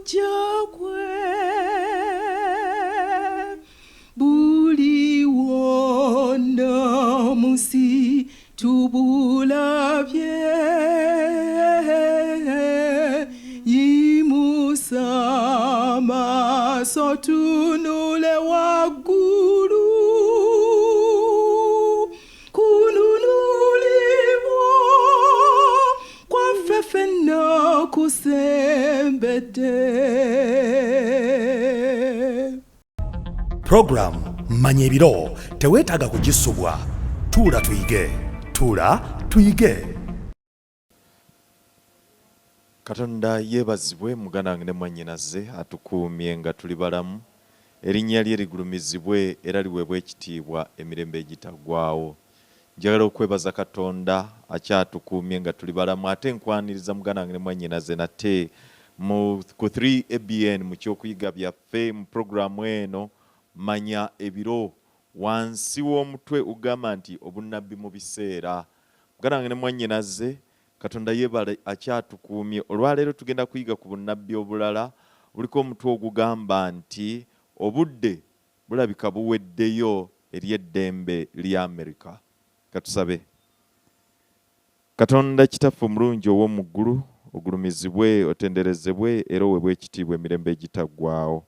kujja buli wonna musi tubulabye yimusa amaaso tunule waggulu kununulibwa kwaffe ffenna kusembedde. Program Manya ebiro teweetaaga kugisubwa. Tuula tuyige. Tuula tuyige. Katonda yeebazibwe muganda wange ne mwannyinaze atukuumye nga tuli balamu. Erinnya lye ligulumizibwe era liweebwe ekitiibwa emirembe egitaggwaawo. Njagala okwebaza Katonda akyatukuumye nga tuli balamu ate nkwaniriza muganda wange ne mwannyinaze nate ku 3 ABN mu kyokuyiga byaffe mu programu eno Manya ebiro wansi w'omutwe ugamba nti obunnabbi mu biseera. Muganda wange ne mwannyinaze Katonda yeebale akyatukuumye. Olwaleero tugenda kuyiga ku bunnabbi obulala buliko omutwe ogugamba nti obudde bulabika buweddeyo eri eddembe Ly'America. Katusabe. Katonda kitaffe omulungi ow'omu ggulu ogulumizibwe otenderezebwe era oweebwe ekitiibwa emirembe egitaggwaawo.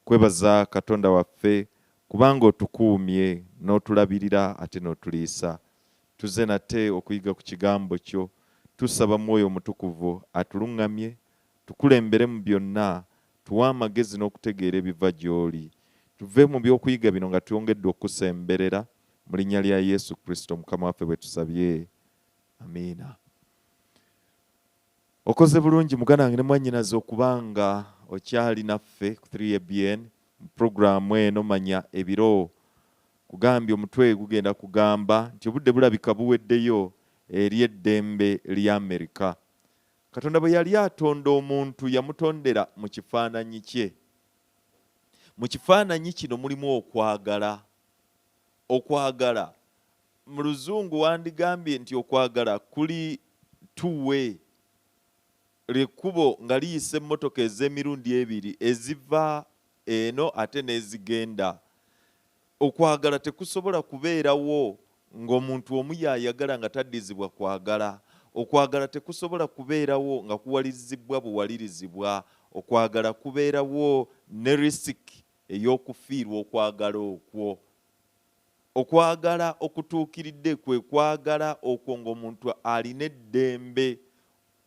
Kwebaza Katonda waffe kubanga otukuumye n'otulabirira ate n'otuliisa. Tuze nate okuyiga ku kigambo kyo. Tusaba Mwoyo Mutukuvu atuluŋŋamye tukulembere mu byonna, tuwe amagezi n'okutegeera ebiva gy'oli. Tuve mu by'okuyiga bino nga tuyongedde okusemberera mu linnya lya Yesu Kristo Mukama waffe bwe tusabye. Amiina. Okoze bulungi muganda wange ne mwannyinaze okubanga okyali naffe ku 3 ABN mu programu eno Manya ebiro. Kugambye omutwe gugenda kugamba nti obudde bulabika buweddeyo eri eddembe Ly'America. Katonda bwe yali atonda omuntu yamutondera mu kifaananyi kye. Mu kifaananyi kino mulimu okwagala. Okwagala mu Luzungu wandigambye nti okwagala kuli two-way. Lekubo nga liyisa emmotoka ez'emirundi ebiri eziva eno ate n'ezigenda. Okwagala tekusobola kubeerawo ng'omuntu omu yayagala nga taddizibwa kwagala. Okwagala tekusobola kubeerawo nga kuwalirizibwa buwalirizibwa. Okwagala kubeerawo ne risiki ey'okufiirwa okwagala okwo. Okwagala okutuukiridde kwe kwagala okwo ng'omuntu alina eddembe.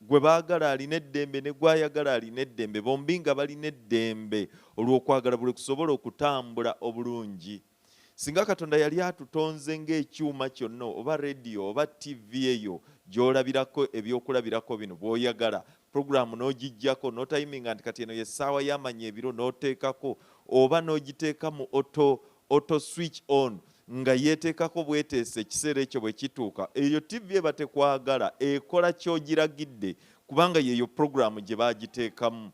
Gwe baagala alina eddembe ne gwayagala alina eddembe, bombi nga balina eddembe olw'okwagala buli kusobola okutambula obulungi. Singa Katonda yali atutonze ng'ekyuma kyonna oba rediyo oba TV eyo gy'olabirako ebyokulabirako bino bw'oyagala, programu n'ogijjako n'otayiminga nti kati eno y'essaawa y'Amanya ebiro n'oteekako oba n'ogiteeka mu auto switch on nga yeeteekako bweteese ekiseera ekyo bwe kituuka. Eyo TV eba tekwagala ekola ky'ogiragidde kubanga yeeyo programu gye baagiteekamu.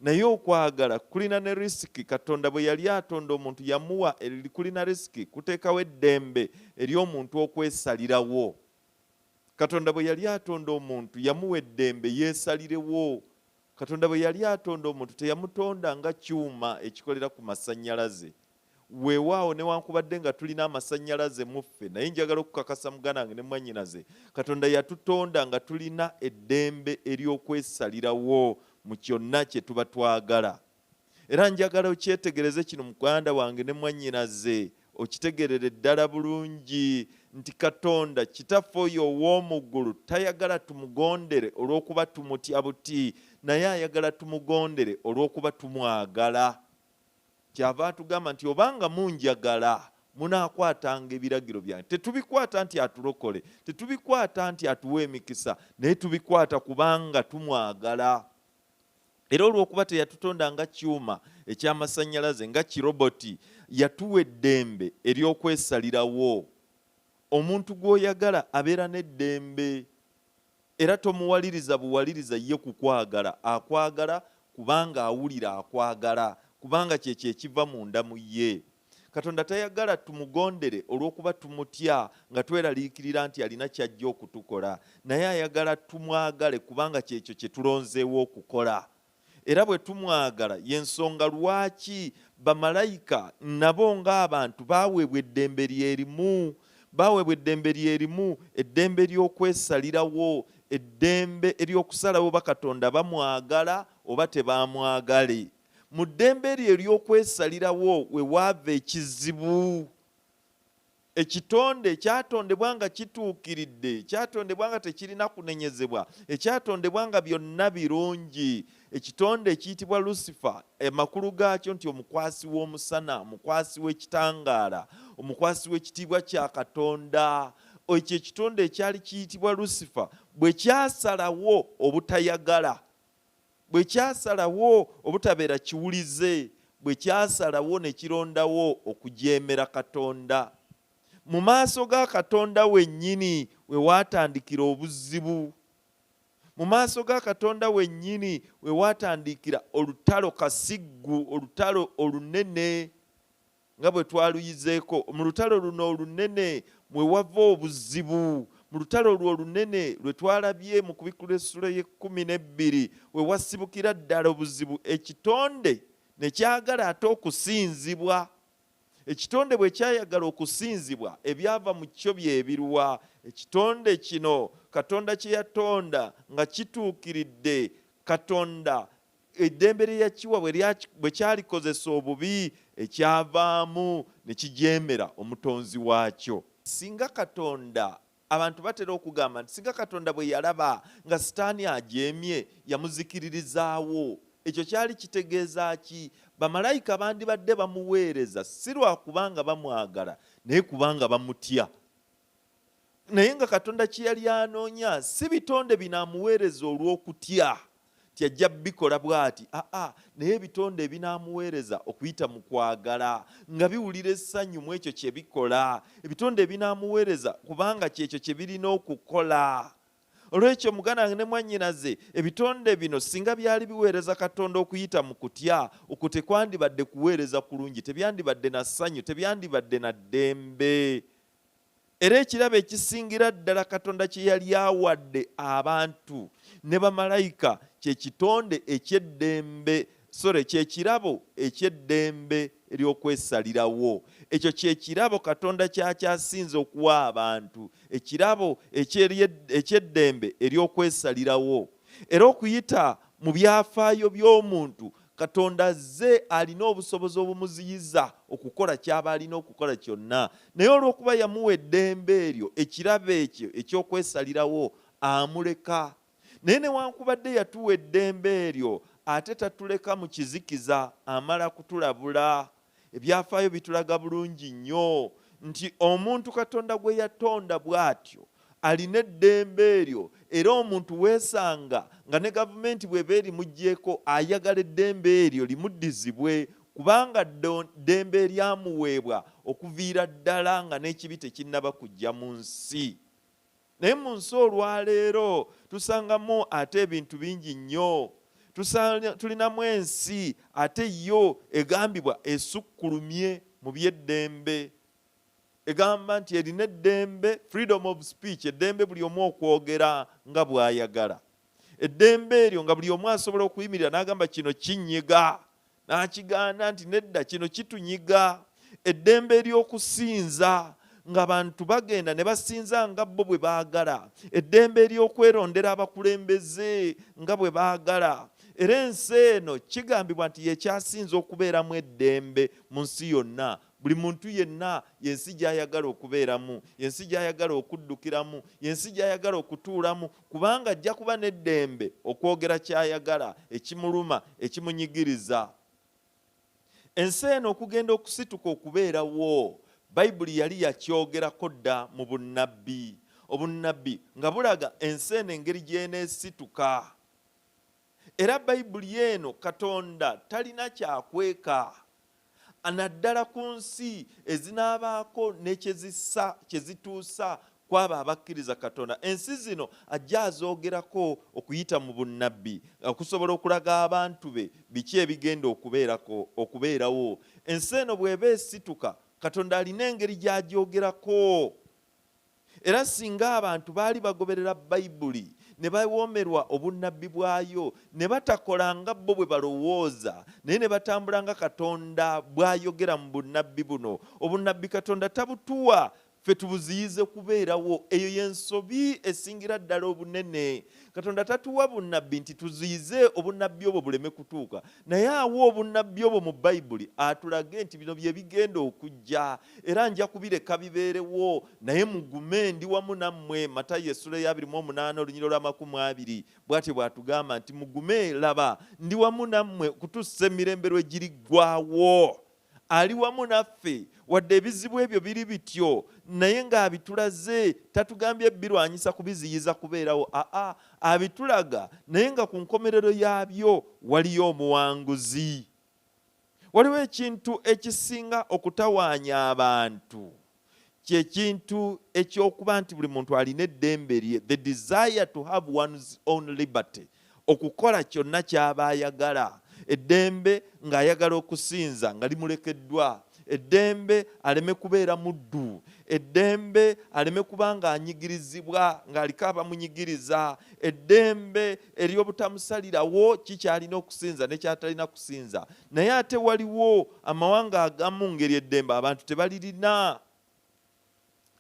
Naye okwagala kulina ne risiki. Katonda bwe yali atonda omuntu yamuwa kulina risiki kuteekawo eddembe eri omuntu okwesalirawo. Katonda bwe yali atonda omuntu yamuwa eddembe yeesalirewo. Katonda bwe yali atonda omuntu teyamutonda nga kyuma ekikolera ku masannyalaze. Weewaawo newankubadde nga tulina amasannyalaze muffe, naye njagala okukakasa muganda wange ne mwannyinaze, Katonda yatutonda nga tulina eddembe ery'okwesalirawo mu kyonna kye tuba twagala. Era njagala okyetegereze kino muganda wange ne mwannyinaze, okitegerere ddala bulungi nti Katonda kitaffe oyo ow'omu ggulu tayagala tumugondere olw'okuba tumutya buti, naye ayagala tumugondere olw'okuba tumwagala. Kyava atugamba nti obanga munjagala munaakwatanga ebiragiro byange. Tetubikwata nti atulokole, tetubikwata nti atuwa emikisa, naye tubikwata kubanga tumwagala. Era olw'okuba teyatutonda nga kyuma eky'amasannyalaze nga kiroboti, yatuwa eddembe ery'okwesalirawo. Omuntu gw'oyagala abeera n'eddembe era tomuwaliriza buwaliriza ye kukwagala. Akwagala kubanga awulira akwagala, kubanga kyekyo ekiva munda mu ye. Katonda tayagala tumugondere olw'okuba tumutya nga tweraliikirira nti alina kyajja okutukola, naye ayagala tumwagale kubanga kyekyo kye tulonzeewo okukola. era bwe tumwagala y'ensonga lwaki bamalayika nabo ng'abantu baweebwa eddembe lyerimu, baweebwa eddembe lyerimu, eddembe ly'okwesalirawo, eddembe ery'okusalawo bakatonda bamwagala oba tebaamwagale. Mu ddembe eryo ery'okwesalirawo we waava ekizibu. Ekitonde ekyatondebwa nga kituukiridde, ekyatondebwa nga tekirina kunenyezebwa, ekyatondebwa nga byonna birungi, ekitonde ekiyitibwa Lusuubo, amakulu gaakyo nti omukwasi w'omusana, omukwasi w'ekitangaala, omukwasi w'ekitiibwa kya Katonda. Ekyo ekitonde ekyali kiyitibwa Lusuubo bwe kyasalawo obutayagala, bwe kyasalawo obutabeera kiwulize, bwe kyasalawo ne kirondawo okujeemera Katonda, mu maaso ga Katonda wennyini we waatandikira obuzibu. Mu maaso ga Katonda wennyini we waatandikira olutalo kasiggu, olutalo olunene nga bwe twaluyizeeko. Mu lutalo luno olunene mwe wava obuzibu. Mu lutalo olwo olunene lwe twalabye mu Kubikkula essula y'e12 we wasibukira ddala obuzibu. Ekitonde ne kyagala ate okusinzibwa. Ekitonde bwe kyayagala okusinzibwa, ebyava mu kyo bye biruwa. Ekitonde kino Katonda kye yatonda nga kituukiridde, Katonda eddembe lye yakiwa bwe kyalikozesa obubi, ekyavaamu ne kijeemera omutonzi waakyo. Singa Katonda, abantu batera okugamba nti singa Katonda bwe yalaba nga Sitaani ajeemye yamuzikiririzaawo, ekyo kyali kitegeeza ki? Bamalayika bandibadde bamuweereza si lwa kubanga bamwagala naye kubanga bamutya. Naye nga Katonda kye yali anoonya si bitonde binaamuweereza olw'okutya nti ajja bikola bw'ati, naye ebitonde ebinaamuweereza okuyita mu kwagala nga biwulira essanyu mu ekyo kye bikola. Ebitonde ebinaamuweereza kubanga kyekyo kye birina okukola. Olw'ekyo muganda ne mwannyinaze, ebitonde bino singa byali biweereza Katonda okuyita mu kutya, okwo tekwandibadde kuweereza kulungi, tebyandibadde na ssanyu, tebyandibadde na ddembe. Era ekirabo ekisingira ddala Katonda kye yali awadde abantu ne bamalayika kye kitonde eky'eddembe, kye kirabo eky'eddembe ery'okwesalirawo. Ekyo kye kirabo Katonda kyakyasinze okuwa abantu, ekirabo eky'eddembe ery'okwesalirawo. Era okuyita mu byafaayo by'omuntu, Katonda azze alina obusobozi obumuziyiza okukola ky'aba alina okukola kyonna. Naye olw'okuba yamuwa eddembe eryo, ekirabo ekyo eky'okwesalirawo, amuleka. Naye newankubadde yatuwa eddembe eryo, ate tatuleka mu kizikiza, amala kutulabula. Ebyafaayo bitulaga bulungi nnyo nti omuntu Katonda gwe yatonda bw'atyo alina eddembe eryo, era omuntu weesanga nga ne gavumenti bw'eba erimuggyeko ayagala eddembe eryo limuddizibwe, kubanga ddembe eryamuweebwa okuviira ddala nga n'ekibi tekinnaba kujja mu nsi. Naye mu nsi olwaleero tusangamu ate ebintu bingi nnyo. Tulinamu ensi ate yo egambibwa esukkulumye mu by'eddembe. Egamba nti erina eddembe, freedom of speech, eddembe buli omu okwogera nga bw'ayagala. Eddembe eryo nga buli omu asobola okuyimirira n'agamba kino kinyiga, n'akigaana nti nedda kino kitunyiga. Eddembe ery'okusinza nga abantu bagenda ne basinza nga bo bwe baagala. Eddembe ery'okwerondera abakulembeze nga bwe baagala. Era ensi eno kigambibwa nti yekyasinza okubeeramu eddembe mu nsi yonna. Buli muntu yenna yensi gy'ayagala okubeeramu, yensi gy'ayagala okuddukiramu, yensi gy'ayagala okutuulamu, kubanga ajja kuba n'eddembe okwogera ky'ayagala, ekimuluma, ekimunyigiriza. Ensi eno okugenda okusituka okubeerawo, Bayibuli yali yakyogerako dda mu bunnabbi. Obunnabbi nga bulaga ensi eno engeri gy'eneesituka. Era Bayibuli eno Katonda talina kyakweka. Naddala ku nsi ezinaabaako ne kyezituusa kwabo abakkiriza Katonda. Ensi zino ajja azoogerako okuyita mu bunnabbi okusobola okulaga abantu be biki ebigenda okubeerawo. Ensi eno bw'eba esituka, Katonda alina engeri gy'agyogerako. Era singa abantu baali bagoberera Bayibuli ne bawoomerwa obunnabbi bwayo ne batakola nga bo bwe balowooza naye ne batambula nga Katonda bw'ayogera mu bunnabbi buno. Obunnabbi Katonda tabutuwa ffe tubuziyize kubeerawo. Eyo y'ensobi esingira ddala obunene. Katonda tatuwa bunnabbi nti tuziyize obunnabbi obwo buleme kutuuka, naye awo obunnabbi obwo mu Bayibuli atulage nti bino bye bigenda okujja era nja kubireka bibeerewo, naye mugume ndi wamu nammwe. Matayo essula ya 28 olunyiriro lwa 20 bw'atyo bw'atugamba nti mugume, laba ndi wamu nammwe kutuusa emirembe lwe giriggwaawo. Ali wamu naffe wadde ebizibu ebyo biri bityo, naye ng'abitulaze tatugambye birwanyisa kubiziyiza kubeerawo. Abitulaga naye nga ku nkomerero yaabyo waliyo omuwanguzi. Waliwo ekintu ekisinga okutawaanya abantu, kye kintu ekyokuba nti buli muntu alina eddembe lye, the desire to have one's own liberty, okukola kyonna ky'aba ayagala. Eddembe ng'ayagala okusinza nga limulekeddwa. Eddembe aleme kubeera muddu. Eddembe aleme kuba ng'anyigirizibwa ng'aliko abamunyigiriza. Eddembe ery'obutamusalirawo kikyalina okusinza ne kyatalina kusinza. Naye ate waliwo amawanga agamu ngeri eddembe abantu tebalirina.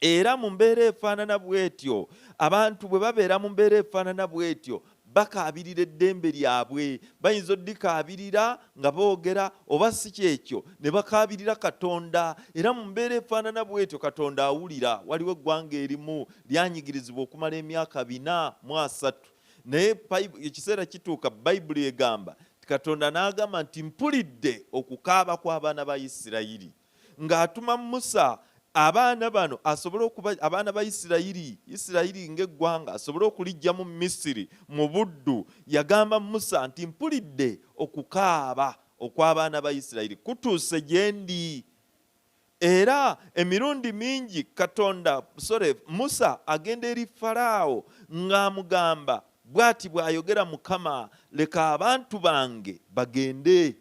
Era mu mbeera efaanana bw'etyo, abantu bwe babeera mu mbeera efaanana bw'etyo bakaabirira eddembe lyabwe. Bayinza oddikaabirira nga boogera oba si kyekyo ne bakaabirira Katonda. Era mu mbeera efaanana bw'etyo Katonda awulira. Waliwo eggwanga erimu lyanyigirizibwa okumala emyaka 403, naye ekiseera kituuka Bayibuli egamba Katonda n'agamba nti mpulidde okukaaba kw'abaana ba Isirayiri, ng'atuma Musa abaana bano asobole okuba abaana ba Isirayiri ng'eggwanga asobole okulijja mu Misiri mu buddu. Yagamba Musa nti mpulidde okukaaba okw'abaana ba Isirayiri kutuuse gye ndi. Era emirundi mingi Musa agenda eri Falaawo ng'amugamba bw'ati bw'ayogera Mukama, leka abantu bange bagende.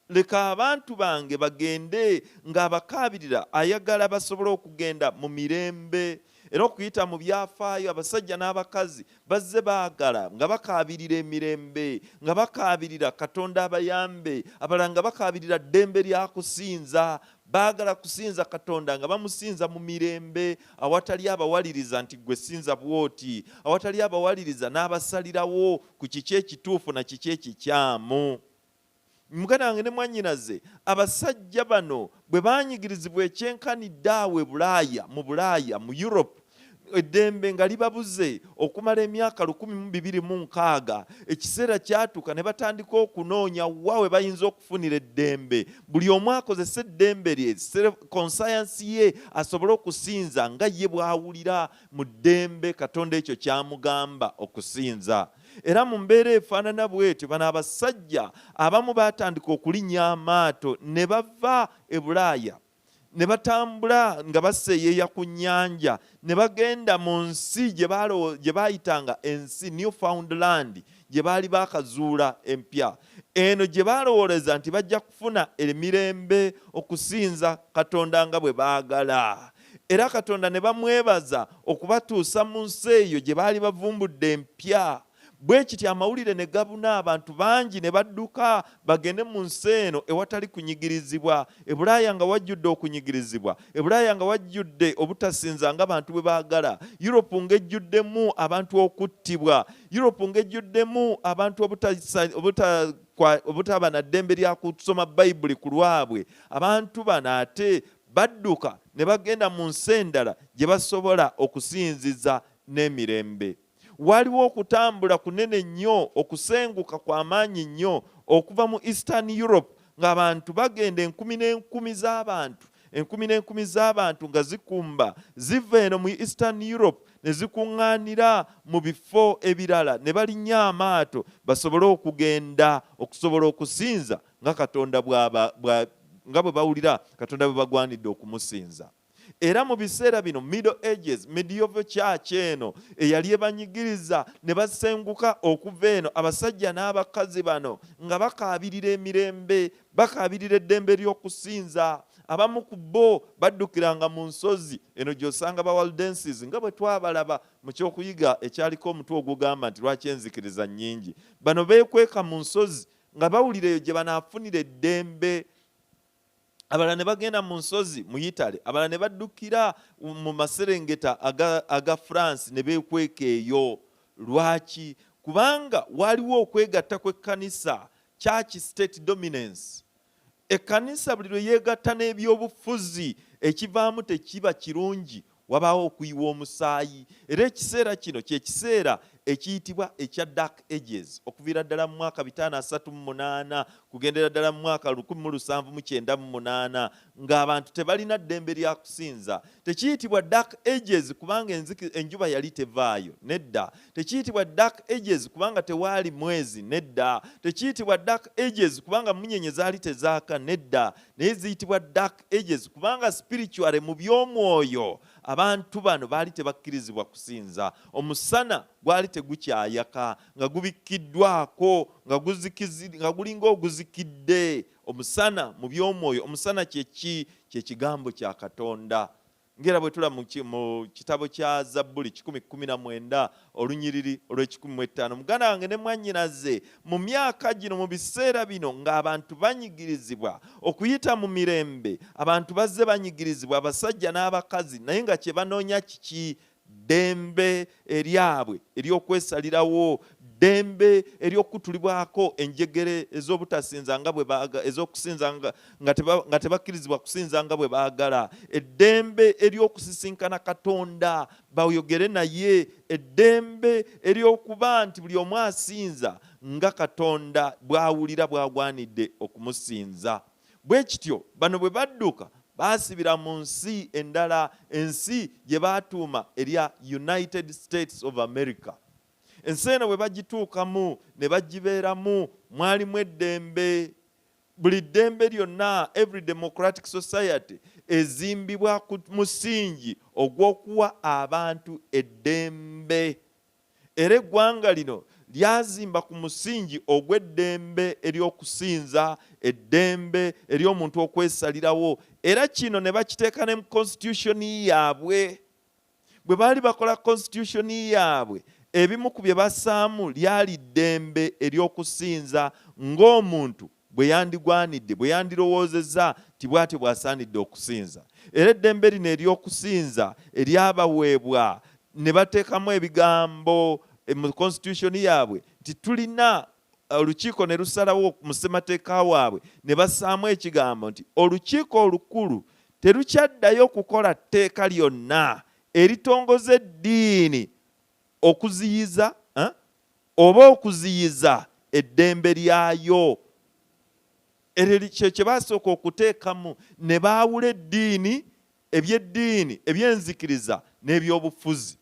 Leka abantu bange bagende, ng'abakaabirira ayagala basobole okugenda mu mirembe. Era okuyita mu byafaayo abasajja n'abakazi bazze baagala nga bakaabirira emirembe, nga bakaabirira Katonda abayambe, abalala nga bakaabirira ddembe lya kusinza. Baagala kusinza Katonda nga bamusinza mu mirembe, awatali abawaliriza nti gwe sinza bwoti, awatali abawaliriza n'abasalirawo ku kiki ekituufu na kiki ekikyamu. Muganda wange ne mwannyinaze, abasajja bano bwe baanyigirizibwa ekyenkanidde awo mu Bulaaya, mu Europe, eddembe nga libabuze okumala emyaka 1206, ekiseera kyatuuka ne batandika okunoonya wa we bayinza okufunira eddembe. Buli omu akozesa eddembe lye, conscience ye, asobole okusinza nga ye bw'awulira mu ddembe Katonda ekyo kyamugamba okusinza. Era mu mbeera efaanana bw'etyo bano abasajja abamu baatandika okulinnya amaato ne bava e Bulaaya ne batambula nga baseeyeeya ku nnyanja ne bagenda mu nsi gye baayitanga ensi Newfoundland, gye baali baakazuula empya. Eno gye baalowooleza nti bajja kufuna emirembe okusinza Katonda nga bwe baagala. Era Katonda ne bamwebaza okubatuusa mu nsi eyo gye baali bavumbudde empya. Bwe kiti amawulire ne gabuna, abantu bangi ne badduka bagende mu nsi eno ewatali kunyigirizibwa. E Bulaaya nga wajjudde okunyigirizibwa, e Bulaaya nga wajjudde obutasinza nga abantu bwe baagala, Europe ng'ejjuddemu abantu okuttibwa, Europe ng'ejjuddemu abantu obutaba na ddembe lya kusoma Bayibuli ku lwabwe. Abantu bano ate badduka ne bagenda mu nsi endala gye basobola okusinziza n'emirembe. Waliwo okutambula kunene nnyo, okusenguka kw'amaanyi nnyo okuva mu Eastern Europe ng'abantu bagenda enkumi n'enkumi z'abantu nga zikumba ziva eno mu Eastern Europe ne zikuŋŋaanira mu bifo ebirala ne balinnya amaato basobole okugenda okusobola okusinza nga Katonda nga bwe bawulira Katonda bwe bagwanidde okumusinza. Era mu biseera bino Middle Ages, medieval church eno eyali ebanyigiriza ne basenguka okuva eno, abasajja n'abakazi bano nga bakaabirira emirembe, bakaabirira eddembe ly'okusinza. abamu ku bo baddukiranga mu nsozi eno gy'osanga ba Waldenses nga bwe twabalaba mu kyokuyiga ekyaliko omutwe ogugamba nti lwaki enzikiriza nnyingi. Bano beekweka mu nsozi nga bawulira eyo gye banaafunira eddembe. Abalala ne bagenda mu nsozi mu Italy, abalala ne baddukira mu maserengeta aga France ne beekweka eyo. Lwaki? Kubanga waliwo okwegatta kw'ekkanisa, church state dominance. Ekkanisa buli lwe yeegatta n'ebyobufuzi ekivaamu tekiba kirungi, wabaawo okuyiwa omusaayi. Era ekiseera kino kye kiseera ekiyitibwa ekya Dark Ages, okuviira ddala mu mwaka 538 kugendera ddala mu mwaka 1798, ng'abantu tebalina ddembe lya kusinza. Tekiyitibwa Dark Ages kubanga enjuba yali tevaayo, nedda. Tekiyitibwa Dark Ages kubanga tewaali mwezi, nedda. Tekiyitibwa Dark Ages kubanga munyenye zaali tezaaka, nedda. Naye ziyitibwa Dark Ages kubanga spiritually mu by'omwoyo abantu bano baali tebakkirizibwa kusinza. Omusana gwali tegukyayaka, nga gubikkiddwako, nga gulinga oguzikidde. Omusana mu by'omwoyo, omusana kyeki? Kye kigambo kya Katonda. Ngera bwe tula mu kitabo kya Zabbuli 119 olunyiriri olw'ekikumi-mu-etaano. Muganda wange ne mwannyinaze, mu myaka gino, mu biseera bino ng'abantu banyigirizibwa okuyita mu mirembe, abantu bazze banyigirizibwa, abasajja n'abakazi, naye nga kye banoonya kiki? Ddembe eryabwe ery'okwesalirawo, ddembe ery'okutulibwako enjegere ez'obutasinza nga bwe ez'okusinza nga tebakkirizibwa kusinza nga bwe baagala, eddembe ery'okusisinkana Katonda bayogere naye, eddembe ery'okuba nti buli omu asinza nga Katonda bw'awulira bw'agwanidde okumusinza. Bwe kityo bano bwe badduka baasibira mu nsi endala, ensi gye baatuuma erya United States of America. Ensi eno bwe bagituukamu ne bagibeeramu, mwalimu eddembe. Buli ddembe lyonna, every democratic society ezimbibwa ku musingi ogw'okuwa abantu eddembe. Era eggwanga lino lyazimba ku musingi ogw'eddembe ery'okusinza, eddembe ery'omuntu okwesalirawo. Era kino ne bakiteeka ne mu constitution yaabwe. Bwe baali bakola constitution yaabwe, ebimu ku bye bassaamu lyali ddembe ery'okusinza ng'omuntu bwe yandigwanidde, bwe yandirowoozezza ti bw'atyo bw'asaanidde okusinza. Era eddembe lino ery'okusinza eryabaweebwa ne bateekamu ebigambo mu constitution yaabwe nti tulina olukiiko ne lusalawo mu ssemateeka waabwe ne bassaamu ekigambo nti olukiiko olukulu terukyaddayo kukola tteeka lyonna eritongoza eddiini okuziyiza oba okuziyiza eddembe lyayo. Ekyo kye baasooka okuteekamu, ne baawula eddiini, eby'eddiini, eby'enzikiriza n'ebyobufuzi,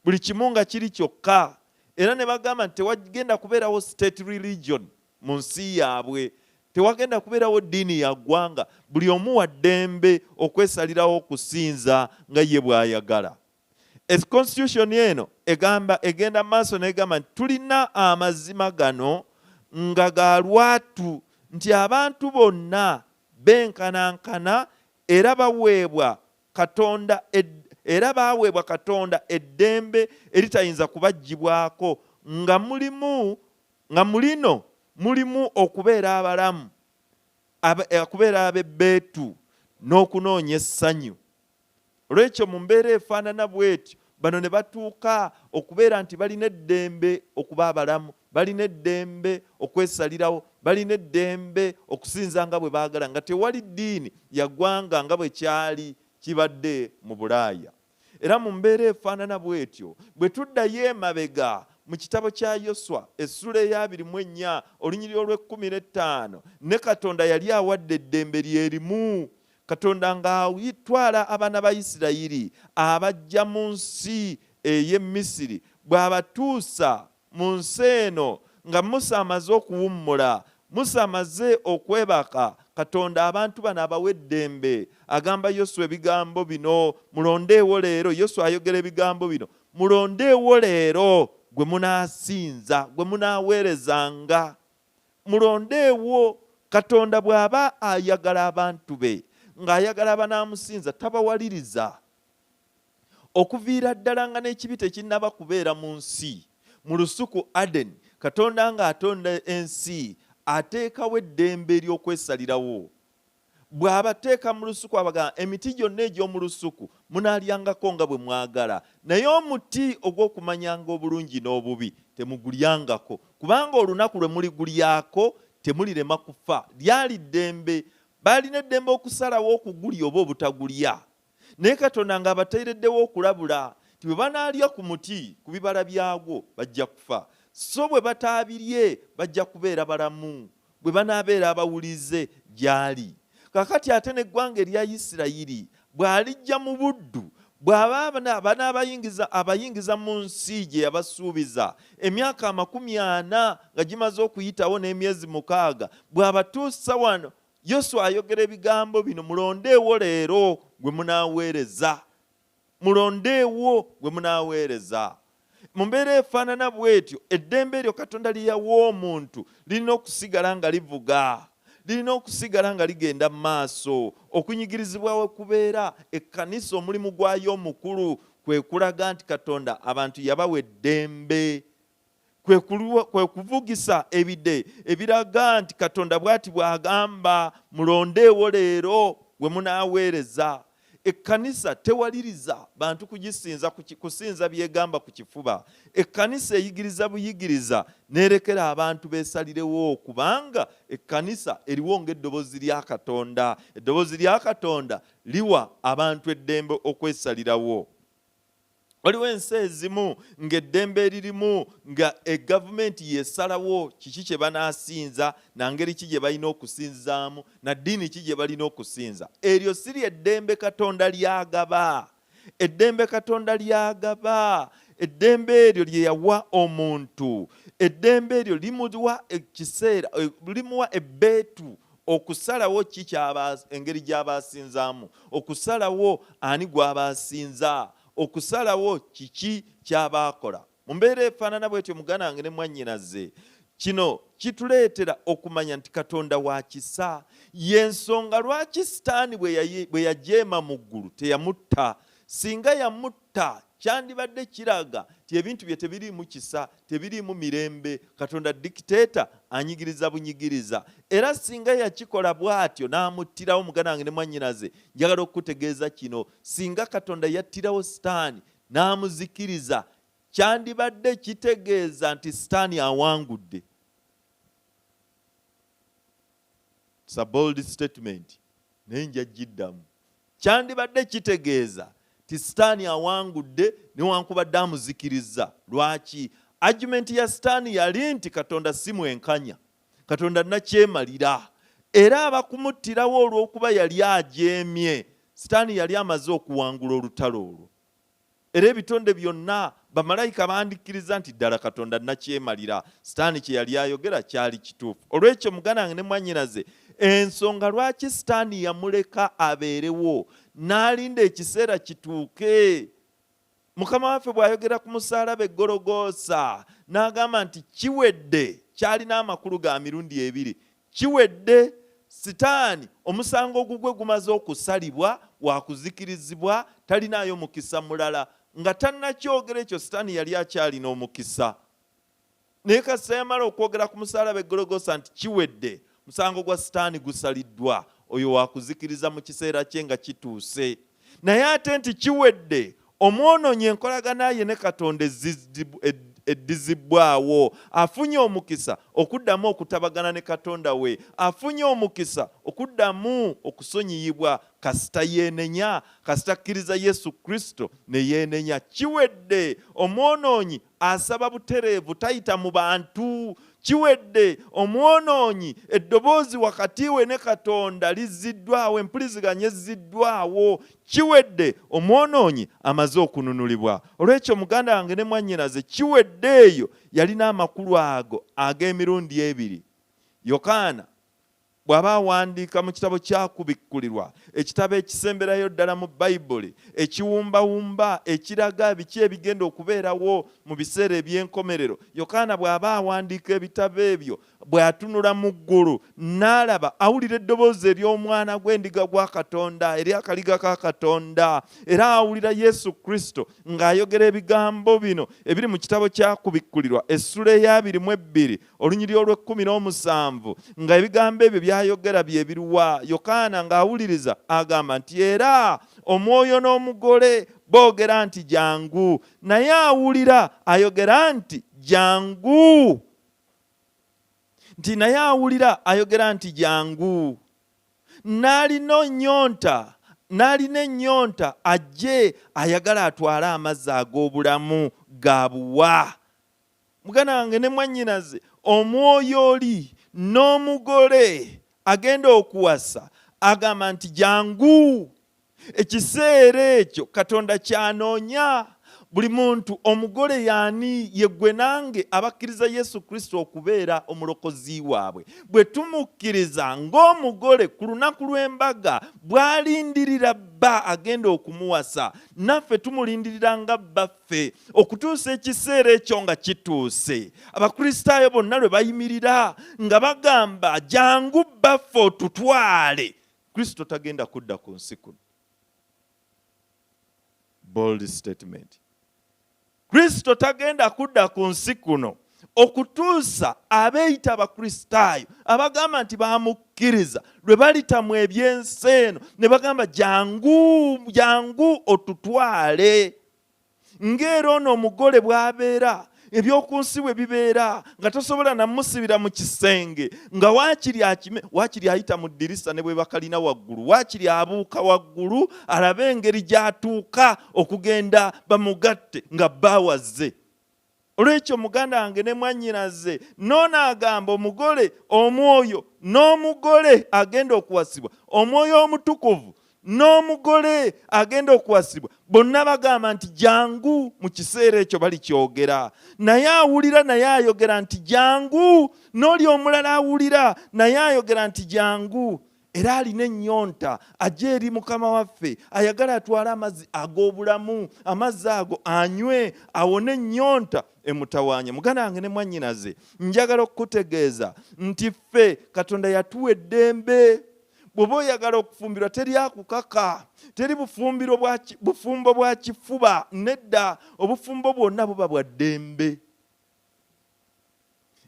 buli kimu nga kiri kyokka. Era ne bagamba nti tewagenda kubeerawo state religion mu nsi yaabwe, tewagenda kubeerawo ddiini ya ggwanga, buli omu wa ddembe okwesalirawo okusinza nga ye bw'ayagala. Constitution eno egenda maaso n'egamba nti tulina amazima gano nga ga lwatu nti abantu bonna benkanankana era baweebwa Katonda eddembe eritayinza kubaggyibwako, nga mulino mulimu okubeera abalamu, okubeera ab'ebbeetu n'okunoonya essanyu. Olw'ekyo mu mbeera efaanana bw'etyo, bano ne batuuka okubeera nti balina eddembe okuba abalamu, balina eddembe okwesalirawo, balina eddembe okusinza nga bwe baagala, nga tewali ddiini ya ggwanga nga bwe kyali kibadde mu Bulaaya. Era mu mbeera efaanana bw'etyo, bwe tuddayo emabega mu kitabo kya Yoswa essula eya 24 olunyiriri olw'15, ne Katonda yali awadde eddembe lyerimu. Katonda ng'ayitwala abaana ba Isirayiri abajja mu nsi ey'e Misiri, bw'abatuusa mu nsi eno nga Musa amaze okuwummula, Musa amaze okwebaka, Katonda abantu bano abawa eddembe. Agamba Yoswa ebigambo bino, mulondeewo leero. Yoswa ayogera ebigambo bino, mulondeewo leero gwe munaasinza, gwe munaaweerezanga. Mulondeewo. Katonda bw'aba ayagala abantu be ng'ayagala abanaamusinza tabawaliriza. Okuviira ddala nga n'ekibi tekinnaba kubeera mu nsi, mu lusuku Adeni Katonda ng'atonda ensi ateekawo eddembe ery'okwesalirawo. Bw'abateeka mu lusuku abagamba emiti gyonna egy'omu lusuku munaalyangako nga bwe mwagala, naye omuti ogw'okumanyanga obulungi n'obubi temugulyangako, kubanga olunaku lwe muligulyako temulirema kufa. Lyali ddembe, baalina eddembe okusalawo okugulya oba obutagulya. Naye Katonda ng'abateereddewo okulabula ti bwe banaalya ku muti ku bibala byagwo bajja kufa, so bwe bataabirye bajja kubeera balamu, bwe banaabeera abawulize gy'ali. Kakati ate n'eggwanga erya Isirayiri bw'alijja mu buddu, bw'aba abayingiza mu nsi gye yabasuubiza emyaka 40 nga gimaze okuyitawo n'emyezi 6, bw'abatuusa wano Yoswa ayogera ebigambo bino: mulondeewo leero gwe munaaweereza, mulondeewo gwe munaaweereza. Mu mbeera efaanana bw'etyo eddembe eryo Katonda lye yawa omuntu lirina okusigala nga livuga, lirina okusigala nga ligenda mu maaso. Okunyigirizibwa we kubeera ekkanisa omulimu gwayo omukulu kwe kulaga nti Katonda abantu yabawa eddembe, kwe kuvugisa ebide ebiraga nti Katonda bw'ati bw'agamba mulondeewo leero gwe munaaweereza. Ekkanisa tewaliriza bantu kusinza byegamba ku kifuba. Ekkanisa eyigiriza buyigiriza nerekera abantu beesalirewo, kubanga ekkanisa eriwo ng'eddoboozi lya Katonda. Eddoboozi lya Katonda liwa abantu eddembe okwesalirawo. Waliwo ensi ezimu ng'eddembe eririmu nga gavumenti yesalawo kiki kye banaasinza, na ngeri ki gye balina okusinzaamu, na ddiini ki gye balina okusinza. Eryo si ly'eddembe Katonda lyagaba. Eddembe Katonda lyagaba, eddembe eryo lye yawa omuntu. Eddembe eryo limuwa ekiseera, limuwa ebbeetu okusalawo engeri gy'abaasinzaamu, okusalawo ani gw'abaasinza, okusalawo kiki kyabaakola. Mu mbeera efaanana bw'etyo muganange ne mwannyinaze, kino kituleetera okumanya nti Katonda wa kisa. Y'ensonga lwaki Sitaani bwe yajeema mu ggulu teyamutta. Singa yamutta kyandibadde kiraga ti ebintu bye tebiriimu kisa, tebiriimu mirembe, Katonda dikiteeta anyigiriza bunyigiriza. Era singa yakikola bw'atyo n'amuttirawo, muganange ne mwannyinaze, njagala okukutegeeza kino: singa Katonda yattirawo Sitaani n'amuzikiriza, kyandibadde kitegeeza nti Sitaani awangudde. It's a bold statement, naye njagiddamu. Kyandibadde kitegeeza ti Sitaani awangudde newankubadde amuzikiriza. Lwaki? Argument ya Sitaani yali nti Katonda si mwenkanya, Katonda nakyemalira, era abakumuttirawo olw'okuba yali ajeemye. Sitaani yali amaze okuwangula olutalo olwo, era ebitonde byonna bamalayika bandikkiriza nti ddala Katonda nakyemalira. Sitaani kye yali ayogera kyali kituufu. Olw'ekyo muganange ne mwannyinaze, ensonga lwaki Sitaani yamuleka abeerewo n'alinda ekiseera kituuke. Mukama waffe bw'ayogera ku musaalaba e Gologoosa n'agamba nti kiwedde, kyalina amakulu ga mirundi 2. Kiwedde. Sitaani omusango gugwe gumaze okusalibwa, wakuzikirizibwa, talinaayo mukisa mulala. Nga tannakyogera ekyo, Sitaani yali akyalina omukisa. Naye kasita yamala okwogera ku musaalaba e Gologoosa nti kiwedde, musango gwa Sitaani gusaliddwa, oyo wakuzikiriza mu kiseera kye nga kituuse. Naye ate nti kiwedde, omwonoonyi enkolagana ye ne Katonda eddizibbwawo, afunye omukisa okuddamu okutabagana ne Katonda we, afunye omukisa okuddamu okusonyiyibwa kasita yeenenya, kasita akkiriza Yesu Kristo ne yeenenya. Kiwedde, omwonoonyi asaba butereevu, tayita mu bantu. Kiwedde, omwonoonyi eddoboozi wakati we ne Katonda lizziddwawo, empuliziganya ezziddwawo. Kiwedde, omwonoonyi amaze okununulibwa. Olw'ekyo muganda wange ne mwannyinaze, kiwedde eyo yalina amakulu ago ag'emirundi 2. Yokaana bw'aba awandiika mu kitabo kyakubikkulirwa, ekitabo ekisemberayo ddala mu Bayibuli, ekiwumbawumba ekiraga biki ebigenda okubeerawo mu biseera eby'enkomerero. Yokaana bw'aba awandiika ebitabo ebyo, bw'atunula mu ggulu n'alaba, awulira eddoboozi ery'omwana gw'endiga gwa Katonda, ery'akaliga ka Katonda, era awulira Yesu Kristo ng'ayogera ebigambo bino ebiri mu kitabo kyakubikkulirwa essula eya 22 olunyiri olw'17 nga ebigambo ebyo byayogera bye biruwa. Yokaana ng'awuliriza agamba nti era omwoyo n'omugole boogera nti jangu, naye awulira ayogera nti jangu. Naye awulira ayogera nti jangu. N'alina ennyonta ajje ayagala atwale amazzi ag'obulamu ga buwa. Muganda wange ne mwannyinaze, omwoyo oli n'omugole agenda okuwasa agamba nti jangu. Ekiseera ekyo Katonda kyanoonya buli muntu. Omugole yaani? Ye ggwe nange abakkiriza Yesu Kristo okubeera omulokozi waabwe. Bwe tumukkiriza ng'omugole ku lunaku lw'embaga bw'alindirira bba agenda okumuwasa, naffe tumulindirira nga bbaffe okutuusa ekiseera ekyo nga kituuse. Abakristaayo bonna lwe bayimirira nga bagamba jangu bbaffe otutwale, Kristo tagenda kudda ku nsi kuno. Bold statement. Kristo tagenda kudda ku nsi kuno okutuusa abeeyita abakristaayo abagamba nti bamukkiriza lwe balitamu ebyensi eno ne bagamba jangu otutwale. Ng'era ono omugole bw'abeera, ebyoku nsi bwe bibeera nga tosobola namusibira mu kisenge, nga waakiri ayita mu ddirisa ne bwe bakalina waggulu, waakiri abuuka waggulu alabe engeri gy'atuuka okugenda bamugatte nga bawazze. Olw'ekyo muganda wange ne mwannyinaze, noono agamba omugole omwoyo n'omugole agenda okuwasibwa, omwoyo omutukuvu n'omugole agenda okuwasibwa, bonna bagamba nti jangu. Mu kiseera ekyo balikyogera, naye awulira naye ayogera nti jangu. N'oli omulala awulira naye ayogera nti jangu. Era alina ennyonta ajje eri Mukama waffe ayagala atwale amazzi ag'obulamu, amazzi ago anywe awone ennyonta emutawaanya. Muganda wange ne mwannyinaze, njagala okukutegeeza nti ffe Katonda yatuwa eddembe. Bw'oba oyagala okufumbirwa teri akukaka, teri bufumbo bwa kifuba, nedda, obufumbo bwonna buba bwa ddembe.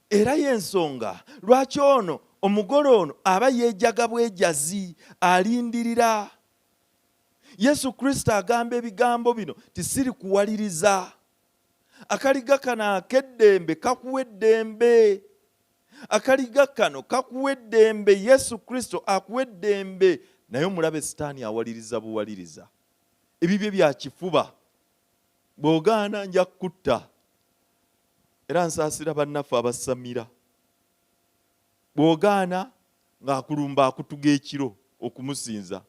Era y'ensonga lwaki ono omugole ono aba yeejaga bwejazi, alindirira. Yesu Kristo agamba ebigambo bino tisiri kuwaliriza. Akaliga kano ak'eddembe kakuwa eddembe. Akaliga kano kakuwa eddembe. Yesu Kristo akuwa eddembe, naye omulabe Sitaani awaliriza buwaliriza. Ebibye bya kifuba, bw'ogaana nja kutta, era nsaasira bannaffe abasamira. Bw'ogaana ng'akulumba akutuga ekiro okumusinza.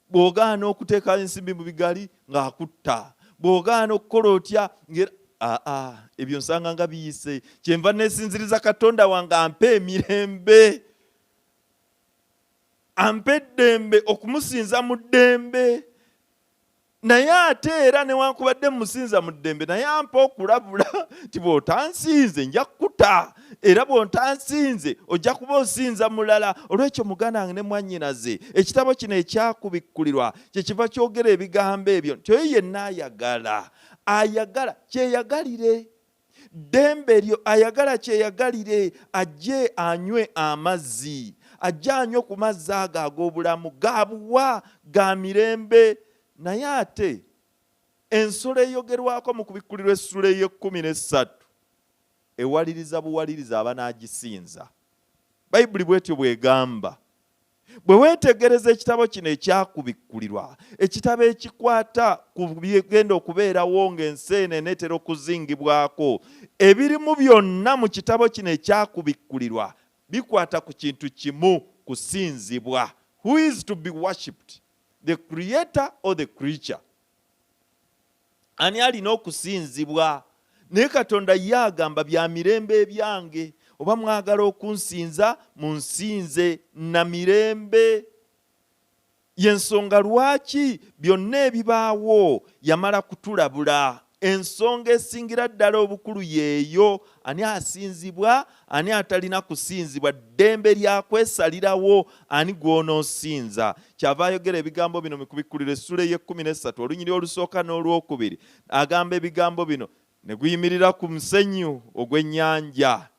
Bw'ogaana okuteeka ensimbi mu bigali ng'akutta. Bw'ogaana okukola otya ebyo nsanga nga biyise. Kyenva neesinziriza Katonda wange ampe emirembe, ampe eddembe okumusinza mu ddembe. Naye ate era newankubadde musinza mu ddembe, naye ampa okulabula nti bw'otansinze nja kkuta, era bw'otansinze ojja kuba osinza mulala. Olw'ekyo muganda wange ne mwannyinaze, ekitabo kino ekyakubikkulirwa kyekiva kyogera ebigambo ebyo nti oyo yenna ayagala kyeyagalire. Ddembe lyo ayagala kyeyagalire, ajje anywe amazzi, ajje anywe ku mazzi ago ag'obulamu, ga buwa, ga mirembe. Naye ate ensolo eyogerwako mu kubikkulirwa essula ey'e13 ewaliriza buwaliriza abanaagisinza. Bayibuli bw'etyo bw'egamba. Bwe weetegereza ekitabo kino ekyakubikkulirwa, ekitabo ekikwata ku bigenda okubeerawo ng'ensi eno eneetera okuzingibwako, ebirimu byonna mu kitabo kino ekyakubikkulirwa bikwata ku kintu kimu: kusinzibwa. Who is to be worshipped? The creator or the creature? Ani alina okusinzibwa? Naye Katonda ye agamba bya mirembe ebyange. oba mwagala okunsinza munsinze na mirembe. Yensonga lwaki byonna ebibaawo yamala kutulabula. Ensonga esingira ddala obukulu yeeyo, ani asinzibwa, ani atalina kusinzibwa, ddembe lya kwesalirawo ani gw'onoosinza. Kyava ayogera ebigambo bino mu kubikkulira essula y'e13 olunyiri olusooka n'olwokubiri. Agamba ebigambo bino, ne guyimirira ku musenyu ogw'ennyanja.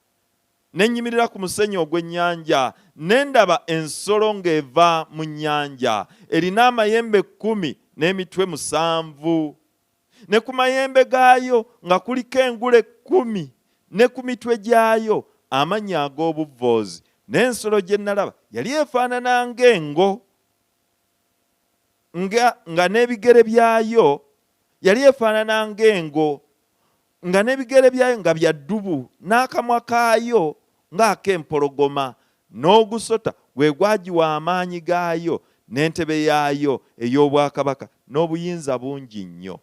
Ne nnyimirira ku musenyu ogw'ennyanja, ne ndaba ensolo ng'eva mu nnyanja, erina amayembe 10 n'emitwe 7. Ne ku mayembe gaayo nga kuliko engule 10, ne ku mitwe gyayo amannya ag'obuvvoozi. N'ensolo gye nalaba yali efaanana ng'engo, nga n'ebigere byayo yali efaanana ng'engo, nga n'ebigere byayo nga bya ddubu, n'akamwa kaayo ng'ak'empologoma, n'ogusota gwe gwagiwa amaanyi gaayo, n'entebe yaayo ey'obwakabaka n'obuyinza bungi nnyo.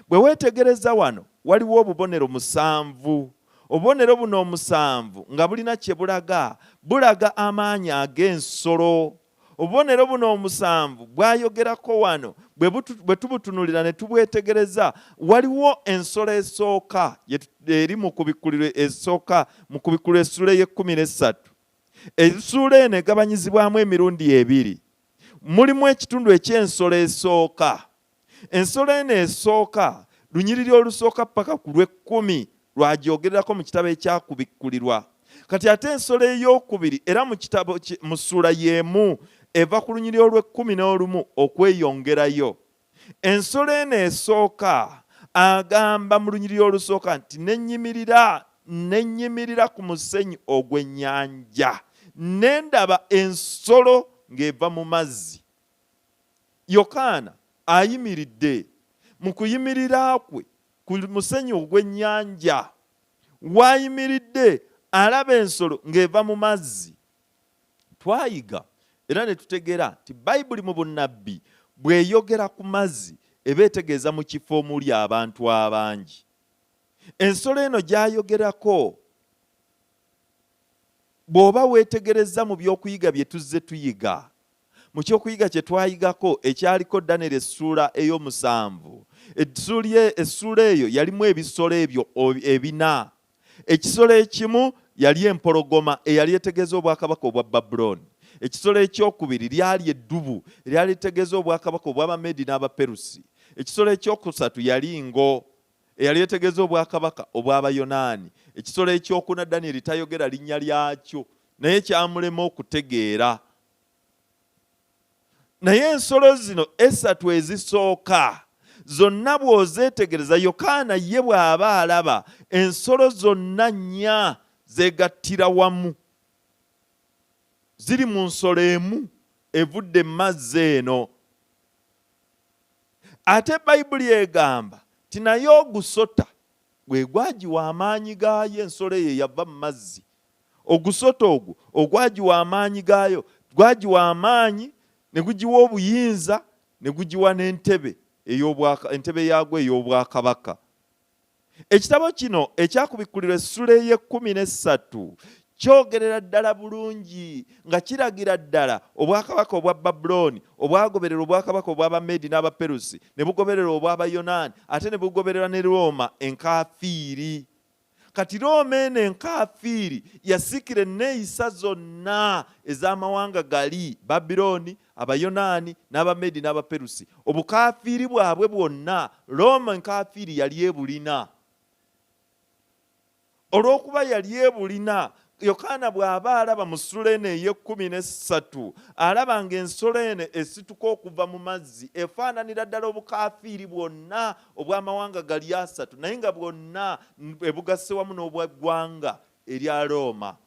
Bwe weetegereza wano waliwo obubonero 7. Obubonero buno 7 nga bulina kye bulaga, bulaga amaanyi ag'ensolo. Obubonero buno 7 bwayogerako wano, bwe tubutunulira ne tubwetegereza, waliwo ensolo esooka eri mu kubikkuliro esooka mu kubikkuliro essula y'e13. Essula eno egabanyizibwamu emirundi 2. Mulimu ekitundu eky'ensolo esooka. Ensolo eno esooka lunyiriri olusooka paka ku lw'e10 lwagyogererako mu kitabo ekyakubikkulirwa. Kati ate ensolo ey'okubiri era mu kitabo mu ssula y'emu eva ku lunyiriri olw'e11 okweyongerayo. Ensolo eno esooka agamba mu lunyiriri olusooka nti nennyimirira ku musenyu ogw'ennyanja, ne ndaba ensolo ng'eva mu mazzi. Yokaana ayimiridde, mu kuyimirira kwe ku musenyu ogw'ennyanja wayimiridde alaba ensolo ng'eva mu mazzi. Twayiga era ne tutegeera nti Bayibuli mu bunnabbi bw'eyogera ku mazzi eba etegeeza mu kifo omuli abantu abangi. Ensolo eno gy'ayogerako bw'oba weetegereza mu by'okuyiga bye tuzze tuyiga, mu kyokuyiga kye twayigako ekyaliko Danyeri essula ey'omusanvu, essula eyo yalimu ebisolo ebyo 4. Ekisolo ekimu yali empologoma eyali etegeeza obwakabaka obwa Babuloni. Ekisolo ekyokubiri lyali eddubu eryali etegeeza obwakabaka obw'Abamedi n'Abaperusi. Ekisolo ekyokusatu yali ngo eyali etegeeza obwakabaka obw'Abayonaani. Ekisolo ekyokuna Danyeri tayogera linnya lyakyo, naye kyamulema okutegeera. Naye ensolo zino 3 ezisooka zonna bw'ozeetegereza, Yokaana ye bw'aba alaba ensolo zonna 4 zeegattira wamu, ziri mu nsolo emu evudde mu mazzi eno. Ate Bayibuli egamba ti naye ogusota gwe gwagiwa amaanyi gaayo, ensolo eyo yava mu mazzi. Ogusota ogwo ogwagiwa amaanyi gaayo, gwagiwa amaanyi ne gugiwa obuyinza, ne gugiwa n'entebe entebe yaagwo ey'obwakabaka. Ekitabo kino ekyakubikkulirwa essula y'e13 kyogerera ddala bulungi nga kiragira ddala obwakabaka obwa Babuloni obwagoberera obwakabaka obw'Abamedi n'Abaperusi, ne bugoberera obw'Abayonaani, ate ne bugoberera ne Roma enkaafiiri. Kati Roma eno enkaafiiri yasikira enneeyisa zonna ez'amawanga gali Babiloni, Abayonaani n'Abamedi n'Abaperusi. Obukaafiiri bwabwe bwonna Roma enkaafiiri yali ebulina. Olw'okuba yali ebulina, Yokaana bw'aba alaba mu ssula eno ey'e13 alaba ng'ensolo eno esituka okuva mu mazzi efaananira ddala obukaafiiri bwonna obw'amawanga gali 3, naye nga bwonna ebugasse wamu n'obwaggwanga erya Roma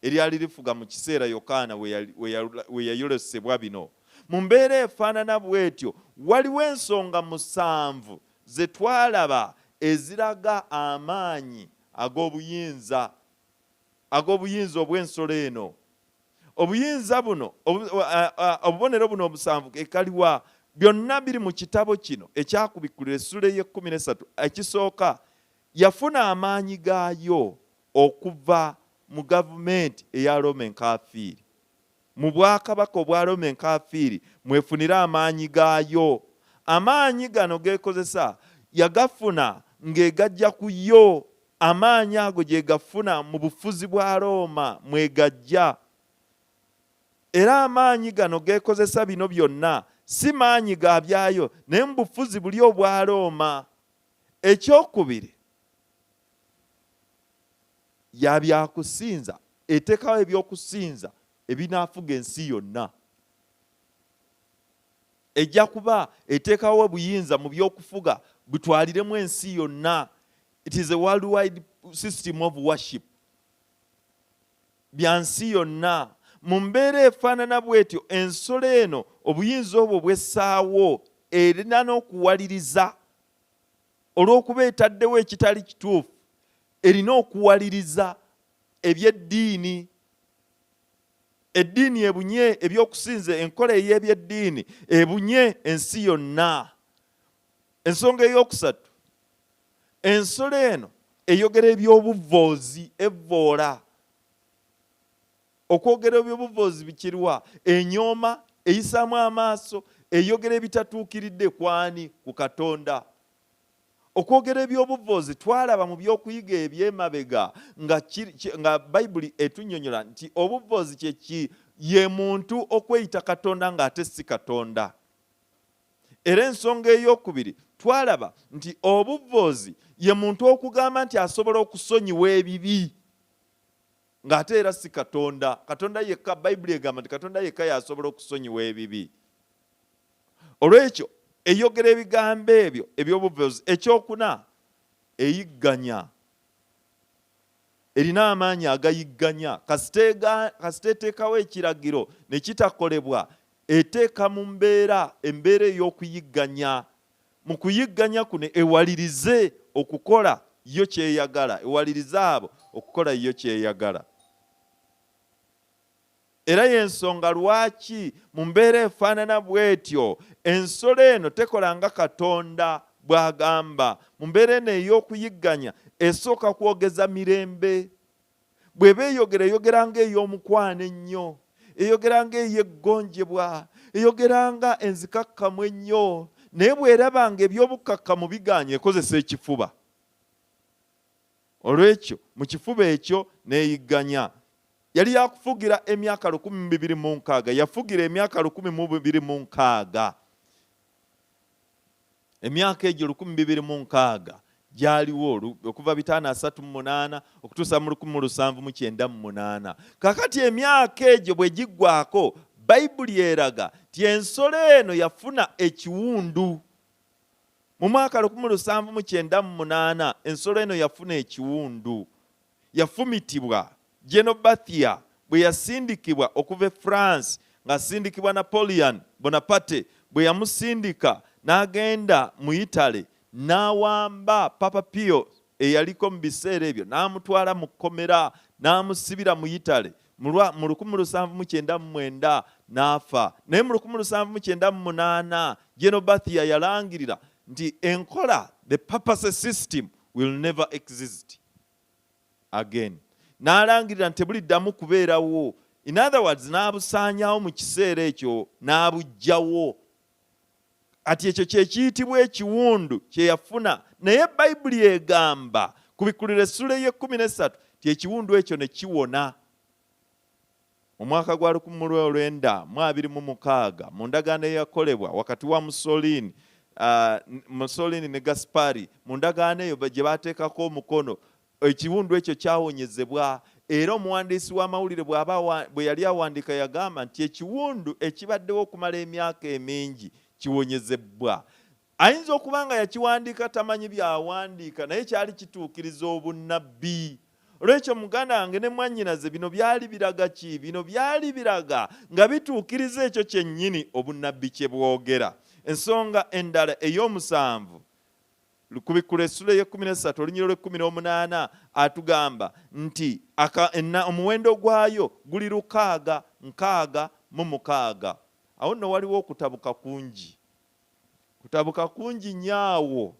eryali lifuga mu kiseera Yokaana we yayolesebwa bino. Mu mbeera efaanana bw'etyo waliwo ensonga 7 ze twalaba eziraga amaanyi ag'obuyinza obw'ensolo eno. Obuyinza buno obubonero buno 7 ekaliwa byonna biri mu kitabo kino ekyakubikkulirwa essula y'e13. Ekisooka yafuna amaanyi gaayo okuva mu gavumenti eya Roman Catholic. Mu bwakabaka obwa Roman Catholic mwefunira amaanyi gaayo. Amaanyi gano gekozesa yagafuna ng'egajja ku yo. Amaanyi ago gye gafuna mu bufuzi bwa Roma mwegajja. Era amaanyi gano gekozesa bino byonna si maanyi ga byayo naye mu bufuzi buli obwa Roma. Ekyokubiri, yabyakusinza, eteekawo ebyokusinza ebinaafuga ensi yonna. Ejja kuba eteekawo obuyinza mu byokufuga butwaliremu ensi yonna. It is a worldwide system of worship. Bya nsi yonna. Mu mbeera efaanana bw'etyo ensolo eno obuyinza obwo bw'essaawo erina n'okuwaliriza. Olw'okuba etaddewo ekitali kituufu, erina okuwaliriza ebyeddiini. Eddiini ebunye ebyokusinza, enkola ey'ebyeddiini ebunye ensi yonna. Ensonga ey'okusatu, ensolo eno eyogera eby'obuvvoozi, evvoola. Okwogera eby'obuvvoozi bikirwa? Enyooma, eyisaamu amaaso, eyogera ebitatuukiridde kwani? Ku Katonda. Okwogera eby'obuvvoozi twalaba mu byokuyiga eby'emabega nga Bayibuli etunnyonnyola nti obuvvoozi kyeki? Ye muntu okweyita Katonda ng'ate si Katonda. Era ensonga ey'okubiri twalaba nti obuvvoozi ye muntu okugamba nti asobola okusonyiwa ebibi ng'ate era si Katonda. Katonda yekka, Bayibuli egamba nti Katonda yekka y'asobola okusonyiwa ebibi. Olw'ekyo eyogera ebigambo ebyo eby'obuvvoozi. Ekyokuna, eyigganya. Erina amaanyi agayigganya. Kasita eteekawo ekiragiro ne kitakolebwa, eteeka mu embeera ey'okuyigganya. Mu kuyigganya kuno ewalirize okukola yo kyeyagala. Ewalirize abo okukola yo kyeyagala. Era y'ensonga lwaki mu mbeera efaanana bw'etyo ensolo eno tekola nga Katonda bw'agamba. Mu mbeera eno ey'okuyigganya esooka kwogeza mirembe. Bw'eba eyogera ng'ey'omukwano ennyo, eyogera ng'ey'eggonjebwa, eyogera nga enzikakkamu ennyo. Naye bw'eraba nga eby'obukakkamu biganye ekozesa ekifuba. Olw'ekyo mu kifuba ekyo n'eyigganya. Yali yakufugira emyaka 206. Yafugira emyaka 226. Emyaka egyo 206 gyaliwo okuva 538 okutuusa mu 1798. Kakati emyaka egyo bwe giggwako, Bayibuli eraga ti ensolo eno yafuna ekiwundu. Mu mwaka 1798 ensolo eno yafuna ekiwundu. Yafumitibwa. Genobathia bwe yasindikibwa okuva e France, ng'asindikibwa Napoleon Bonaparte bwe yamusindika n'agenda mu Italy, n'awamba Papa Pio eyaliko mu biseera ebyo, n'amutwala mu kkomera, n'amusibira mu Italy. Mu 1799 n'afa. Naye mu 1798 Genobathia yalangirira nti enkola, the papacy system will never exist again. N'alangirira nti tebuliddamu kubeerawo. In other words, n'abusaanyawo mu kiseera ekyo n'abuggyawo. Ati ekyo kye kiyitibwa ekiwundu kye yafuna. Naye Bayibuli egamba ku Bikuliro essula ye-13 ti ekiwundu ekyo ne kiwona. Mu mwaka gwa 1926 mu ndagaano eyakolebwa wakati wa Mussolini ne Gaspari, mu ndagaano eyo gye baateekako omukono, ekiwundu ekyo kyawonyezebwa. Era omuwandiisi w'amawulire bwe yali awandiika yagamba nti ekiwundu ekibaddewo okumala emyaka emingi kiwonyezebwa. Ayinza okuba nga yakiwandiika tamanyi byawandiika, naye kyali kituukiriza obunnabbi. Olw'ekyo muganda wange ne mwannyinaze bino byali biraga ki? Bino byali biraga nga bituukiriza ekyo kyennyini obunnabbi kye bwogera. Ensonga endala ey'omusanvu ku Bikuliro essula ye-13 olunyiriro lwe-18 atugamba nti omuwendo gwayo guli 666. Awo nno waliwo okutabuka kungi. Kutabuka kungi nyaawo.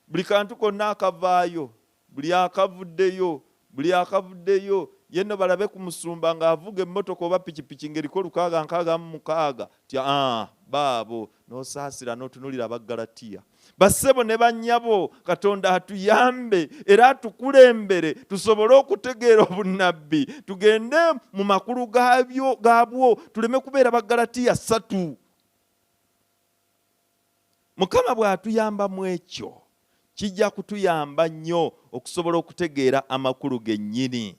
Buli kantu konna akavaayo, buli akavuddeyo yenno balabe ku musumba ng'avuga emmotoka oba pikipiki ng'eriko 666 tya baabo n'osaasira n'otunulira Abaggalatiya. Bassebo ne bannyabo, Katonda atuyambe era atukulembere tusobole okutegeera obunnabbi, tugende mu makulu gaabwo, tuleme kubeera Baggalatiya 3. Mukama bw'atuyamba mu ekyo kijja kutuyamba nnyo okusobola okutegeera amakulu gennyini.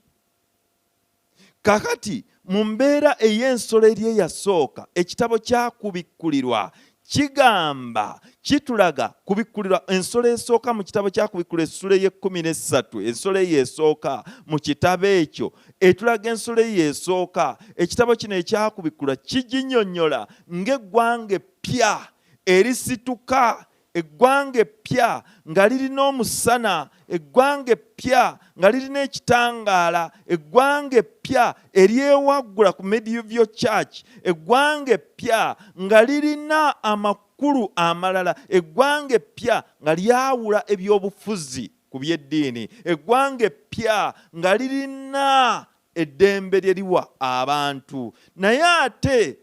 Kakati mu mbeera ey'ensolo eri eyasooka, ekitabo kyakubikkulirwa kigamba kitulaga kubikkulirwa ensolo esooka mu kitabo kyakubikkulirwa essula ye13, ensolo eyo esooka mu kitabo ekyo etulaga ensolo eyo esooka. Ekitabo kino ekyakubikkulirwa kiginnyonnyola ng'eggwanga eppya erisituka, eggwanga eppya nga lirina omusana, eggwanga eppya nga lirina ekitangaala, eggwanga eppya eryewaggula ku medieval church, eggwanga eppya nga lirina amakulu amalala, eggwanga eppya nga lyawula ebyobufuzi ku by'eddiini, eggwanga eppya nga lirina eddembe lye liwa abantu. Naye ate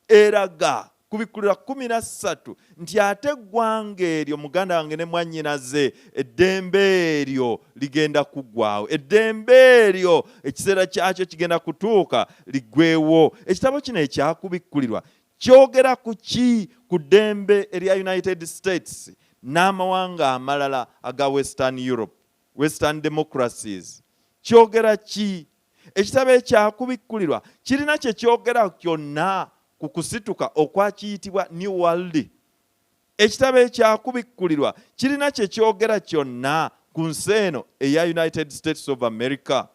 eraga kubikkulirwa 13 nti ate eggwanga eryo muganda wange ne mwannyinaze, eddembe eryo ligenda kuggwaawo, eddembe eryo ekiseera kyakyo kigenda kutuuka liggweewo. Ekitabo kino ekyakubikkulirwa kyogera ku ki? Ku ddembe erya United States n'amawanga amalala aga Western Europe, Western democracies. Kyogera ki? Ekitabo ekyakubikkulirwa kirina kye kyogera kyonna ku kusituka okwakiyitibwa New World. Ekitabo ekyakubikkulirwa kirina kye kyogera kyonna ku nsi eno eya United States of America.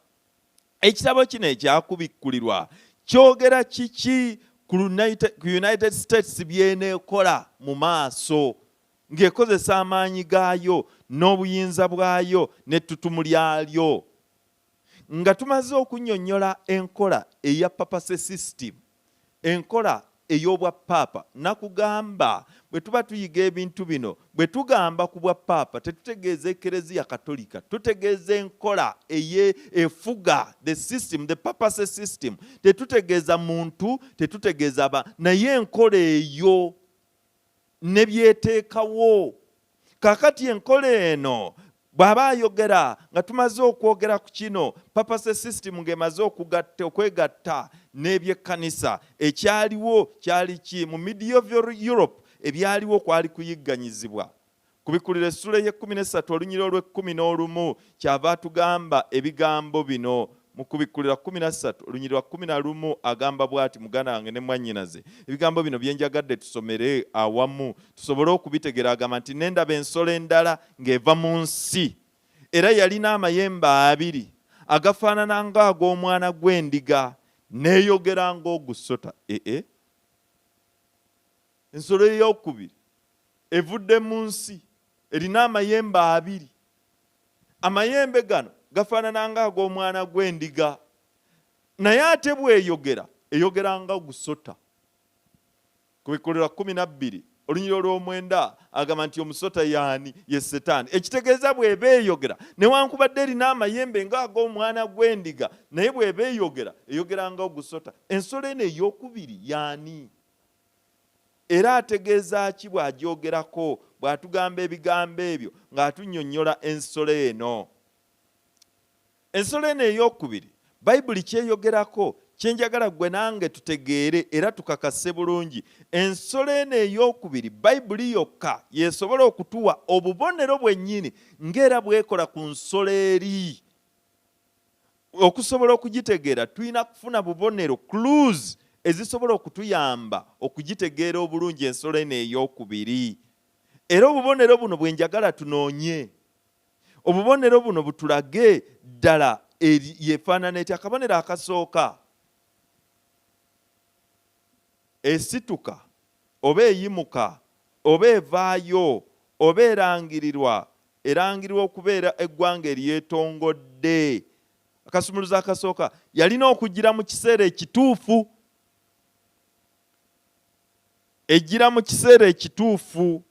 Ekitabo kino ekyakubikkulirwa kyogera kiki ku United States byeneekola mu maaso, ng'ekozesa amaanyi gaayo n'obuyinza bwayo n'ettutumu lyalyo. Nga tumaze okunnyonnyola enkola eya papase system, enkola ey'obwappaapa, nakugamba bwe tuba tuyiga ebintu bino, bwe tugamba ku bwappaapa tetutegeeza Ekereziya Katolika, tutegeeza enkola efuga, the system, the papase system. Tetutegeeza muntu, tetutegeeza naye enkola eyo ne byeteekawo. Kakati enkola eno bw'aba ayogera nga tumaze okwogera ku kino, papase system ng'emaze okwegatta n'ebyekkanisa, ekyaliwo kyali ki? Mu medieval Europe ebyaliwo kwali kuyigganyizibwa. Kubikkulirwa essula ye13 olunyiriri olw'11 kyava tugamba ebigambo bino. Mu kubikkulirwa 13 olunyiriri lwa 11 agamba bw'ati, muganda wange ne mwannyinaze, ebigambo bino bye njagadde tusomere awamu tusobole okubitegeera. Agamba nti n'endaba ensolo endala ng'eva mu nsi, era yalina amayembe 2 agafaanana ng'ag'omwana gw'endiga, neeyogera ng'ogusota. Ensolo ey'okubiri evudde mu nsi erina amayembe 2, amayembe gano gafaanana ng'ag'omwana gw'endiga, naye ate bw'eyogera eyogera ng'ogusota. Kubikkulirwa 12 olunyiriri olw'9 agamba nti omusota yaani? Ye Setaani. Ekitegeeza bw'eba eyogera newankubadde erina amayembe ng'ag'omwana gw'endiga, naye bw'eba eyogera ng'ogusota. Ensolo eno ey'okubiri yaani? Era ategeeza ki bw'agyogerako bw'atugamba ebigambo ebyo ng'atunnyonnyola ensolo eno? Ensolo eno ey'okubiri Bayibuli kyeyogerako, kyenjagala gwe nange tutegeere era tukakase bulungi. Ensolo eno ey'okubiri Bayibuli yokka yesobola okutuwa obubonero bwennyini ng'era bwekola ku nsolo eri. Okusobola okugitegeera tulina kufuna bubonero, clues ezisobola okutuyamba okugitegeera obulungi ensolo eno ey'okubiri. Era obubonero buno bwe njagala tunoonye. Obubonero buno butulage ddala yefaanana etya. Akabonero akasooka, esituka oba eyimuka oba evaayo oba erangirirwa okubeera eggwanga eryetongodde. Akasumuluzo akasooka yalina okugira mu kiseera ekituufu, ejjira mu kiseera ekituufu,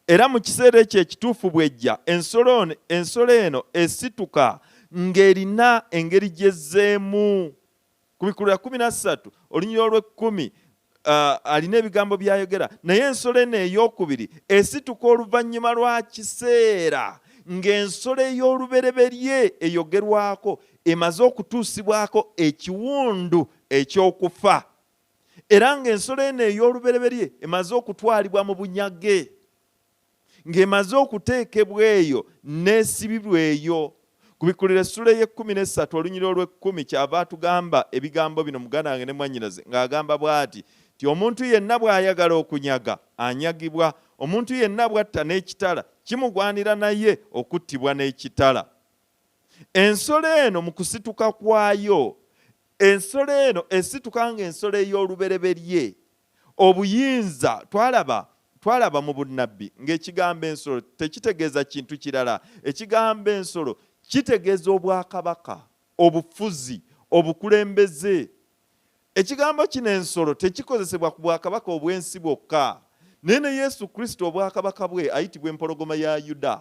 era mu kiseera ekyo ekituufu bw'ejja ensolo eno esituka ng'erina engeri gyezzeemu. Ku Bikulwa 13 olunyiriri olw'ekkumi alina ebigambo by'ayogera, naye ensolo eno ey'okubiri esituka oluvannyuma lwa kiseera, ng'ensolo ey'olubereberye eyogerwako emaze okutuusibwako ekiwundu eky'okufa, era ng'ensolo eno ey'olubereberye emaze okutwalibwa mu bunyage, ng'emaze okuteekebwa eyo n'esibibwa eyo. Ku Bikulwa essula y'e13 olunyiriri olw'ekkumi kyava atugamba ebigambo bino muganda wange ne mwannyinaze ng'agamba bw'ati ti omuntu yenna bw'ayagala okunyaga anyagibwa, omuntu yenna bw'atta n'ekitala kimugwanira naye okuttibwa n'ekitala. Ensolo eno mu kusituka kwayo, ensolo eno esituka ng'ensolo ey'olubereberye. Obuyinza twalaba mu bunnabbi ng'ekigambo ensolo tekitegeeza kintu kirala. Ekigambo ensolo kitegeeza obwakabaka, obufuzi, obukulembeze. Ekigambo kino ensolo tekikozesebwa ku bwakabaka obw'ensi bwokka. Naye ne Yesu Kristo obwakabaka bwe ayitibwa empologoma ya Yuda,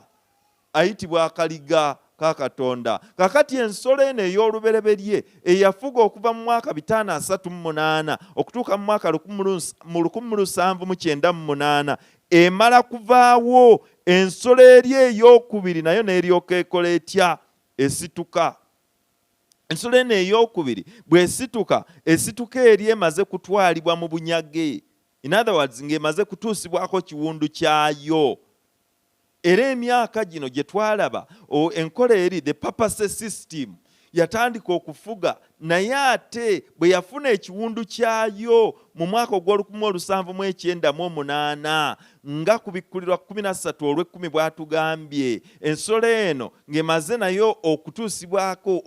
ayitibwa akaliga ka Katonda. Kakati ensolo eno ey'olubereberye eyafuga okuva mu mwaka 538 okutuuka mu mwaka 1798 emala kuvaawo. Ensolo eri ey'okubiri nayo n'eryoka ekola etya? Esituka. Ensolo eno ey'okubiri bw'esituka, esituka eri emaze kutwalibwa mu bunyage. In other words, ng'emaze kutuusibwako kiwundu kyayo. Era emyaka gino gye twalaba enkola eri the papacy system yatandika okufuga, naye ate bwe yafuna ekiwundu kyayo mu mwaka ogw'1798 nga ku Bikulwa 13 olw'ekkumi bw'atugambye, ensolo eno ng'emaze nayo okutuusibwako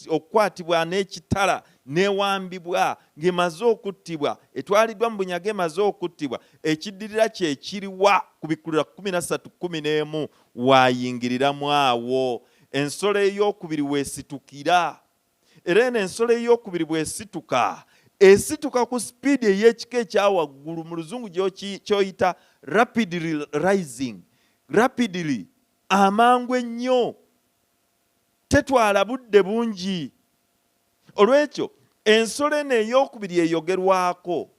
okukwatibwa n'ekitala n'ewambibwa, ng'emaze okuttibwa, etwaliddwa mu bunyage emaze okuttibwa. Ekiddirira kye kiriwa? Ku Bikulwa 13:11 waayingiriramu awo. Ensolo ey'okubiri weesitukira. Era eno ensolo ey'okubiri bw'esituka, esituka ku sipiidi ey'ekika ekyawaggulu, mu luzungu ky'oyita rapidly rising. Rapidly, amangu ennyo, tetwala budde bungi. Olw'ekyo ensolo eno ey'okubiri eyogerwako,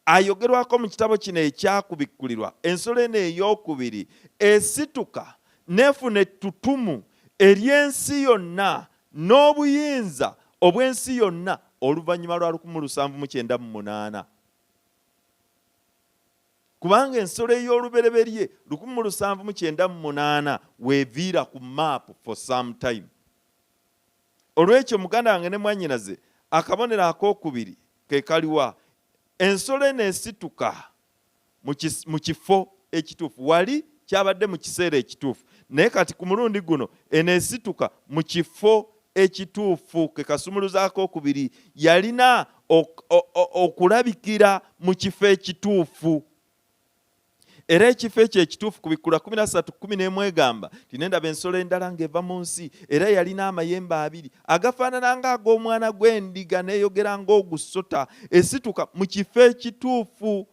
ayogerwako mu kitabo kino ekyakubikkulirwa. Ensolo eno ey'okubiri esituka n'efuna ettutumu ery'ensi yonna n'obuyinza obw'ensi yonna oluvannyuma lwa 1798. Kubanga ensolo ey'olubereberye 1798 weeviira ku maapu for some time. Olw'ekyo muganda wange ne mwannyinaze, akabonero ak'okubiri ke kaliwa? Ensolo eno esituka mu kifo ekituufu. Wali kyabadde mu kiseera ekituufu, naye kati ku mulundi guno eno esituka mu kifo ekituufu. Ke kasumuluzaako okubiri, yalina okulabikira mu kifo ekituufu. Era ekifo ekyo ekituufu ku Bikulwa 13:11 egamba ti nendaba ensolo endala ng'eva mu nsi, era yalina amayembe abiri agafaanana ng'ag'omwana gw'endiga n'eyogera ng'ogusota. Esituka mu kifo ekituufu.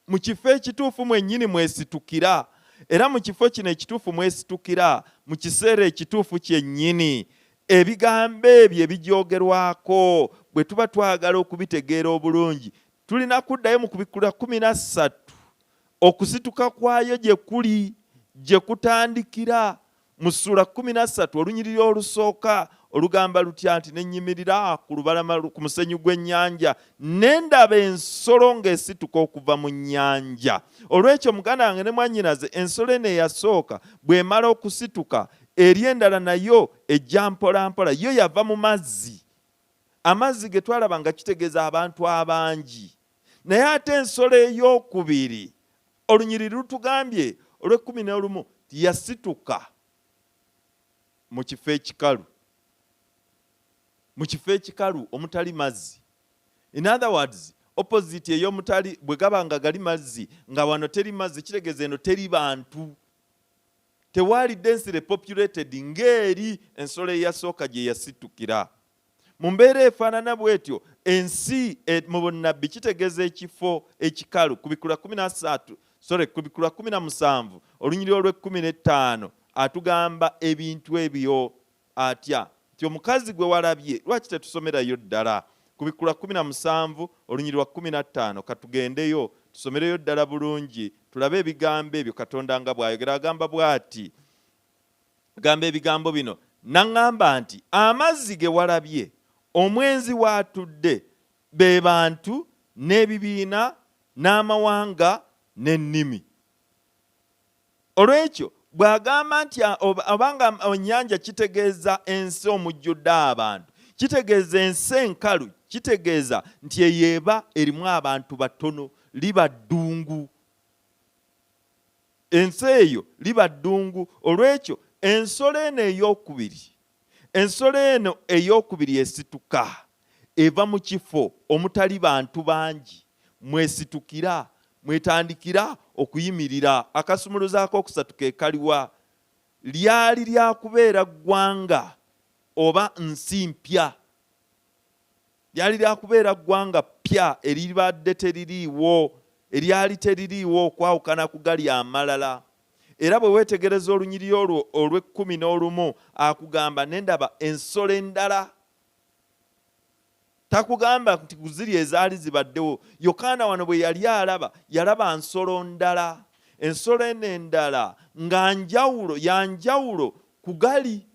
Mu kifo ekituufu mwennyini mwesitukira. Era mu kifo kino ekituufu mwesitukira mu kiseera ekituufu kyennyini. Ebigambo ebyo ebijoogerwako bwe tuba twagala okubitegeera obulungi, tulina kuddayo mu Bikulwa 13 okusituka kwayo gye kuli, gye kutandikira. Mu ssula 13 olunyiriri olusooka olugamba lutya nti n'ennyimirira ku lubalama ku musenyu gw'ennyanja n'endaba ensolo ng'esituka okuva mu nnyanja. Olw'ekyo muganda wange ne mwannyinaze, ensolo eno eyasooka bw'emala okusituka, eri endala nayo ejja mpola mpola. Yo yava mu mazzi. Amazzi ge twalaba nga kitegeeza abantu abangi. Naye ate ensolo ey'okubiri olunyiriri lutugambye olw'e11 yasituka mu kifo ekikalu. Mu kifo ekikalu omutali mazzi. In other words, opposite ey'omutali bwe gaba nga gali mazzi, nga wano teri mazzi, kitegeeza eno teri bantu. Tewali densely populated ng'eri ensolo eyasooka gye yasitukira. Mu mbeera efaanana bw'etyo, ensi mu bunnabbi kitegeeza ekifo ekikalu. Ku Bikulwa 17 olunyiriri olw'e15 atugamba ebintu ebyo. atya nti omukazi gwe walabye lwaki tetusomerayo ddala ku Bikula 17 olunyiri lwa 15 katugendeyo tusomereyo ddala bulungi tulabe ebigambo ebyo Katonda nga bw'ayogera agamba bw'ati gamba ebigambo bino naŋŋamba nti amazzi ge walabye omwenzi waatudde be bantu n'ebibiina n'amawanga n'ennimi olw'ekyo bw'agamba nti obanga ennyanja kitegeeza ensi omujjudde abantu kitegeeza ensi enkalu kitegeeza nti eyeeba erimu abantu batono liba ddungu ensi eyo liba ddungu olw'ekyo ensolo eno ey'okubiri esituka eva mu kifo omutali bantu bangi mwesitukira mwetandikira okuyimirira akasumuluzo ak'okusatu ke kaliwa lyali lyakubeera ggwanga oba nsi mpya lyali lyakubeera ggwanga ppya eribadde teririiwo eryali teririiwo okwawukana ku gali amalala era bwe weetegereza olunyiri olwo olw'11 akugamba nendaba ensolo endala takugamba nti kuziri ezaali zibaddewo Yokaana wano bwe yali yalaba nsolo ndala ensolo eno endala nga yanjawulo ku gali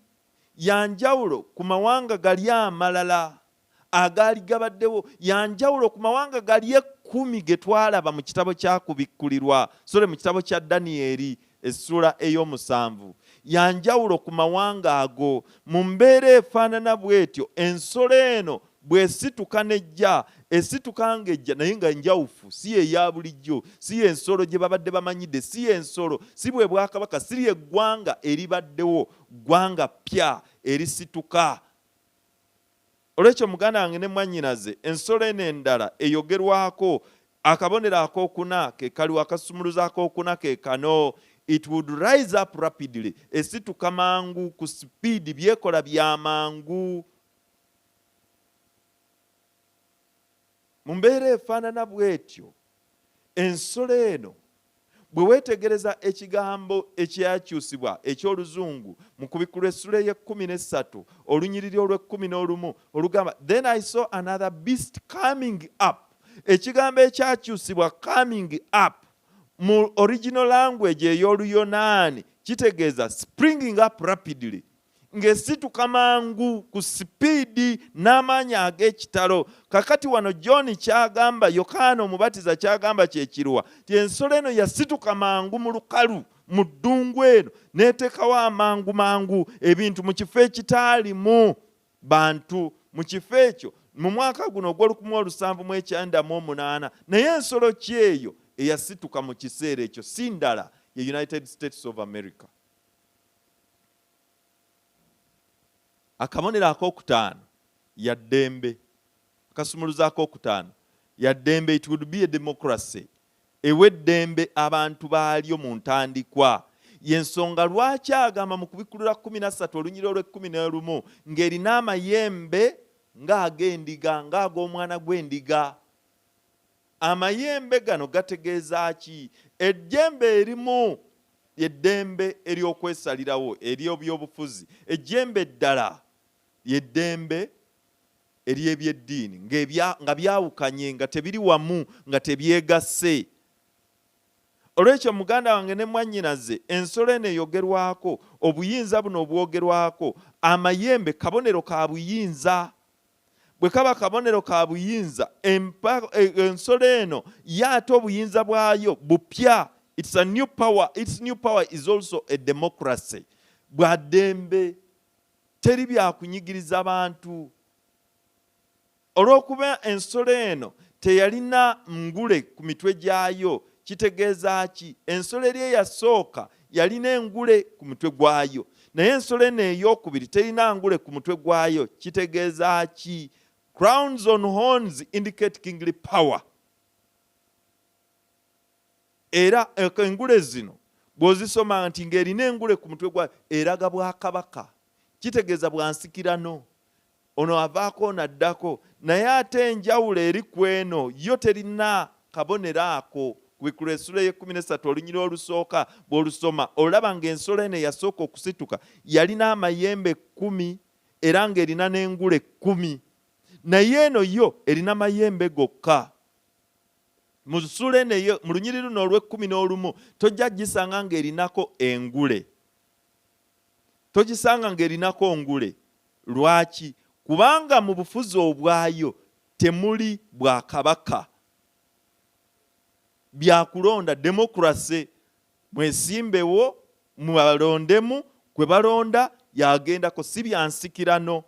yanjawulo ku mawanga gali amalala agaali gabaddewo yanjawulo ku mawanga gali 10 ge twalaba mu kitabo kyakubikkulirwa mu kitabo kya Daniyeri essula ey'omusanvu yanjawulo ku mawanga ago mu mbeera efaanana bw'etyo ensolo eno bw'esituka nejja esituka ng'ejja naye nga njawufu si eya bulijjo si ensolo gye babadde bamanyidde si ensolo si bwe bwakabaka si eggwanga eribaddewo ggwanga ppya erisituka olw'ekyo muganda wange ne mwannyinaze ensolo eno endala eyogerwako akabonero ak'okuna ke kaliwo akasumuluzo ak'okuna ke kano it would rise up rapidly esituka mangu ku sipiidi byekola bya mangu mu mbeera efaanana bw'etyo ensolo eno bwe weetegereza ekigambo ekyakyusibwa eky'oluzungu mu Kubikkulwa essula ye-13 olunyiriri olw'11 olugamba then I saw another beast coming up ekigambo ekyakyusibwa coming up mu original language ey'Oluyonaani kitegeeza springing up rapidly ng'esituka mangu ku sipiidi n'amaanyi ag'ekitalo kakati wano John kyagamba Yokaana omubatiza kyagamba kyekiruwa ti ensolo eno yasituka mangu mu lukalu mu ddungu eno n'eteekawo amangu ebintu mu kifo ekitaalimu bantu mu kifo ekyo mu mwaka guno ogw'1798 naye ensolo ki eyo eyasituka mu kiseera ekyo si ndala ye United States of America. Akabonero ak'okutaano ya Eddembe akasumuluzo ak'okutaano ya Eddembe it would be a democracy eweddembe abantu baalyo mu ntandikwa yensonga lwaki agamba mu Kubikkulwa 13 olunyiri olw'11 ng'erina amayembe ng'ag'endiga ng'ag'omwana gw'endiga amayembe gano gategeeza ki ejjembe erimu eddembe ery'okwesalirawo ery'ebyobufuzi ejjembe eddala yeddembe ery'ebyeddiini nga byawukanye nga tebiri wamu nga tebyegasse olw'ekyo muganda wange ne mwannyinaze ensolo eno eyogerwako obuyinza buno obwogerwako amayembe kabonero ka buyinza bwe kaba kabonero ka buyinza ensolo eno yaate obuyinza bwayo bupya it's a new power its new power is also a democracy bwa ddembe teri byakunyigiriza bantu olw'okuba ensolo eno teyalina ngule ku mitwe gyayo kitegeeza ki ensolo eri eyasooka yalina engule ku mutwe gwayo naye ensolo eno ey'okubiri terina ngule ku mutwe gwayo kitegeeza ki crowns on horns indicate kingly power era engule zino bw'ozisoma nti ng'erina engule ku mutwe gwayo eraga bwakabaka kitegeeza bwansikirano ono avaako naddako naye ate enjawulo eri ku eno yo terina kabonero ako Kubikkulwa essula y'e13 olunyiriri olusooka bw'olusoma olaba ng'ensolo eno eyasooka okusituka yalina amayembe 10 era ng'erina n'engule 10, naye eno yo erina mayembe gokka. Mu ssula eno eyo mu lunyiriri luno olw'e11 tojja gisanga ng'erinako engule. Togisanga ng'erinako ngule. Lwaki? Kubanga mu bufuzi obwayo temuli bwakabaka. Byakulonda demokrasi, mwesimbewo mubalondemu, kwe balonda yagendako, si byansikirano.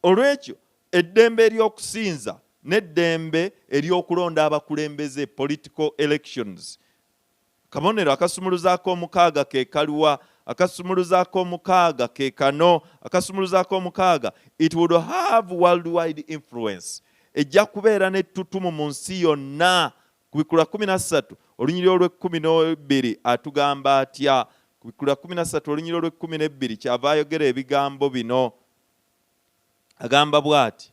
Olwekyo eddembe ery'okusinza n'eddembe ery'okulonda abakulembeze, political elections. Kabonero akasumuluzo ak'omukaaga ke kaluwa, akasumuluzo ak'omukaaga ke kano, akasumuluzo ak'omukaaga, it would have worldwide influence. Ejja kubeera n'ettutumu mu nsi yonna. Kubikkulwa 13 olunyiriri olw'e12 atugamba atya? Kubikkulwa 13 olunyiriri olw'e12 kyava ayogera ebigambo bino. Agamba bw'ati: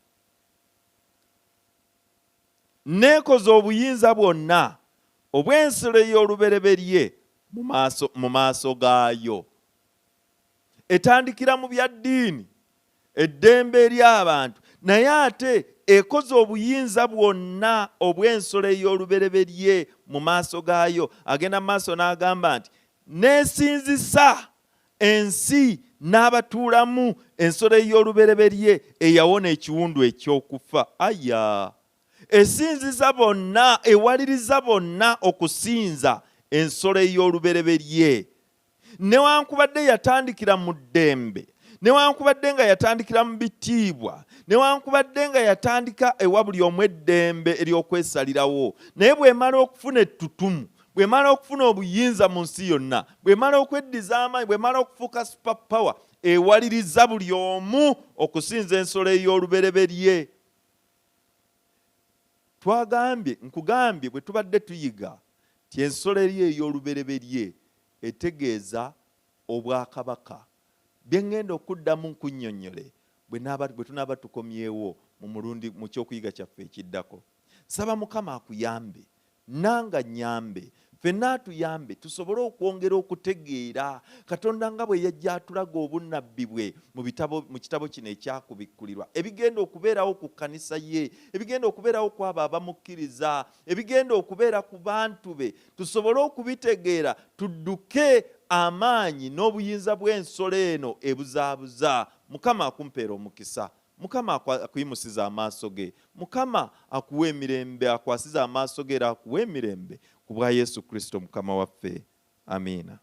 neekoze obuyinza bwonna obw'ensolo ey'olubereberye mu maaso gaayo. Etandikira mu bya ddiini, eddembe ery'abantu, naye ate ekoze obuyinza bwonna obw'ensolo ey'olubereberye mu maaso gaayo. Agenda mu maaso n'agamba nti neesinzisa ensi n'abatuulamu ensolo ey'olubereberye eyawona ekiwundu eky'okufa. Aya! Esinziza bonna, ewaliriza bonna okusinza ensolo ey'olubereberye. Newankubadde yatandikira mu ddembe, newankubadde nga yatandikira mu bitiibwa, newankubadde nga yatandika ewa buli omu eddembe ery'okwesalirawo, naye bw'emala okufuna ettutumu, bw'emala okufuna obuyinza mu nsi yonna, bw'emala okweddiza amaanyi, bw'emala okufuuka super power, ewaliriza buli omu okusinza ensolo ey'olubereberye. Nkugambye bwe tubadde tuyiga ti ensolo eri ey'olubereberye etegeeza obwakabaka. Bye ngenda okuddamu nkunnyonnyole bwe tunaaba tukomyewo mu kyokuyiga kyaffe ekiddako. Saba Mukama akuyambe, nanga nnyambe, ffenna atuyambe tusobole okwongera okutegeera Katonda nga bwe yajja atulaga obunnabbi bwe mu kitabo kino ekyakubikkulirwa, ebigenda okubeerawo ku kkanisa ye, ebigenda okubeerawo ku abo abamukkiriza, ebigenda okubeera ku bantu be, tusobole okubitegeera, tudduke amaanyi n'obuyinza bw'ensolo eno ebuzaabuza. Mukama akumpeera omukisa, Mukama akuyimusiza amaaso ge, Mukama akuwa emirembe, akwasiza amaaso ge era akuwa emirembe ku bwa Yesu Kristo Mukama waffe. Amiina.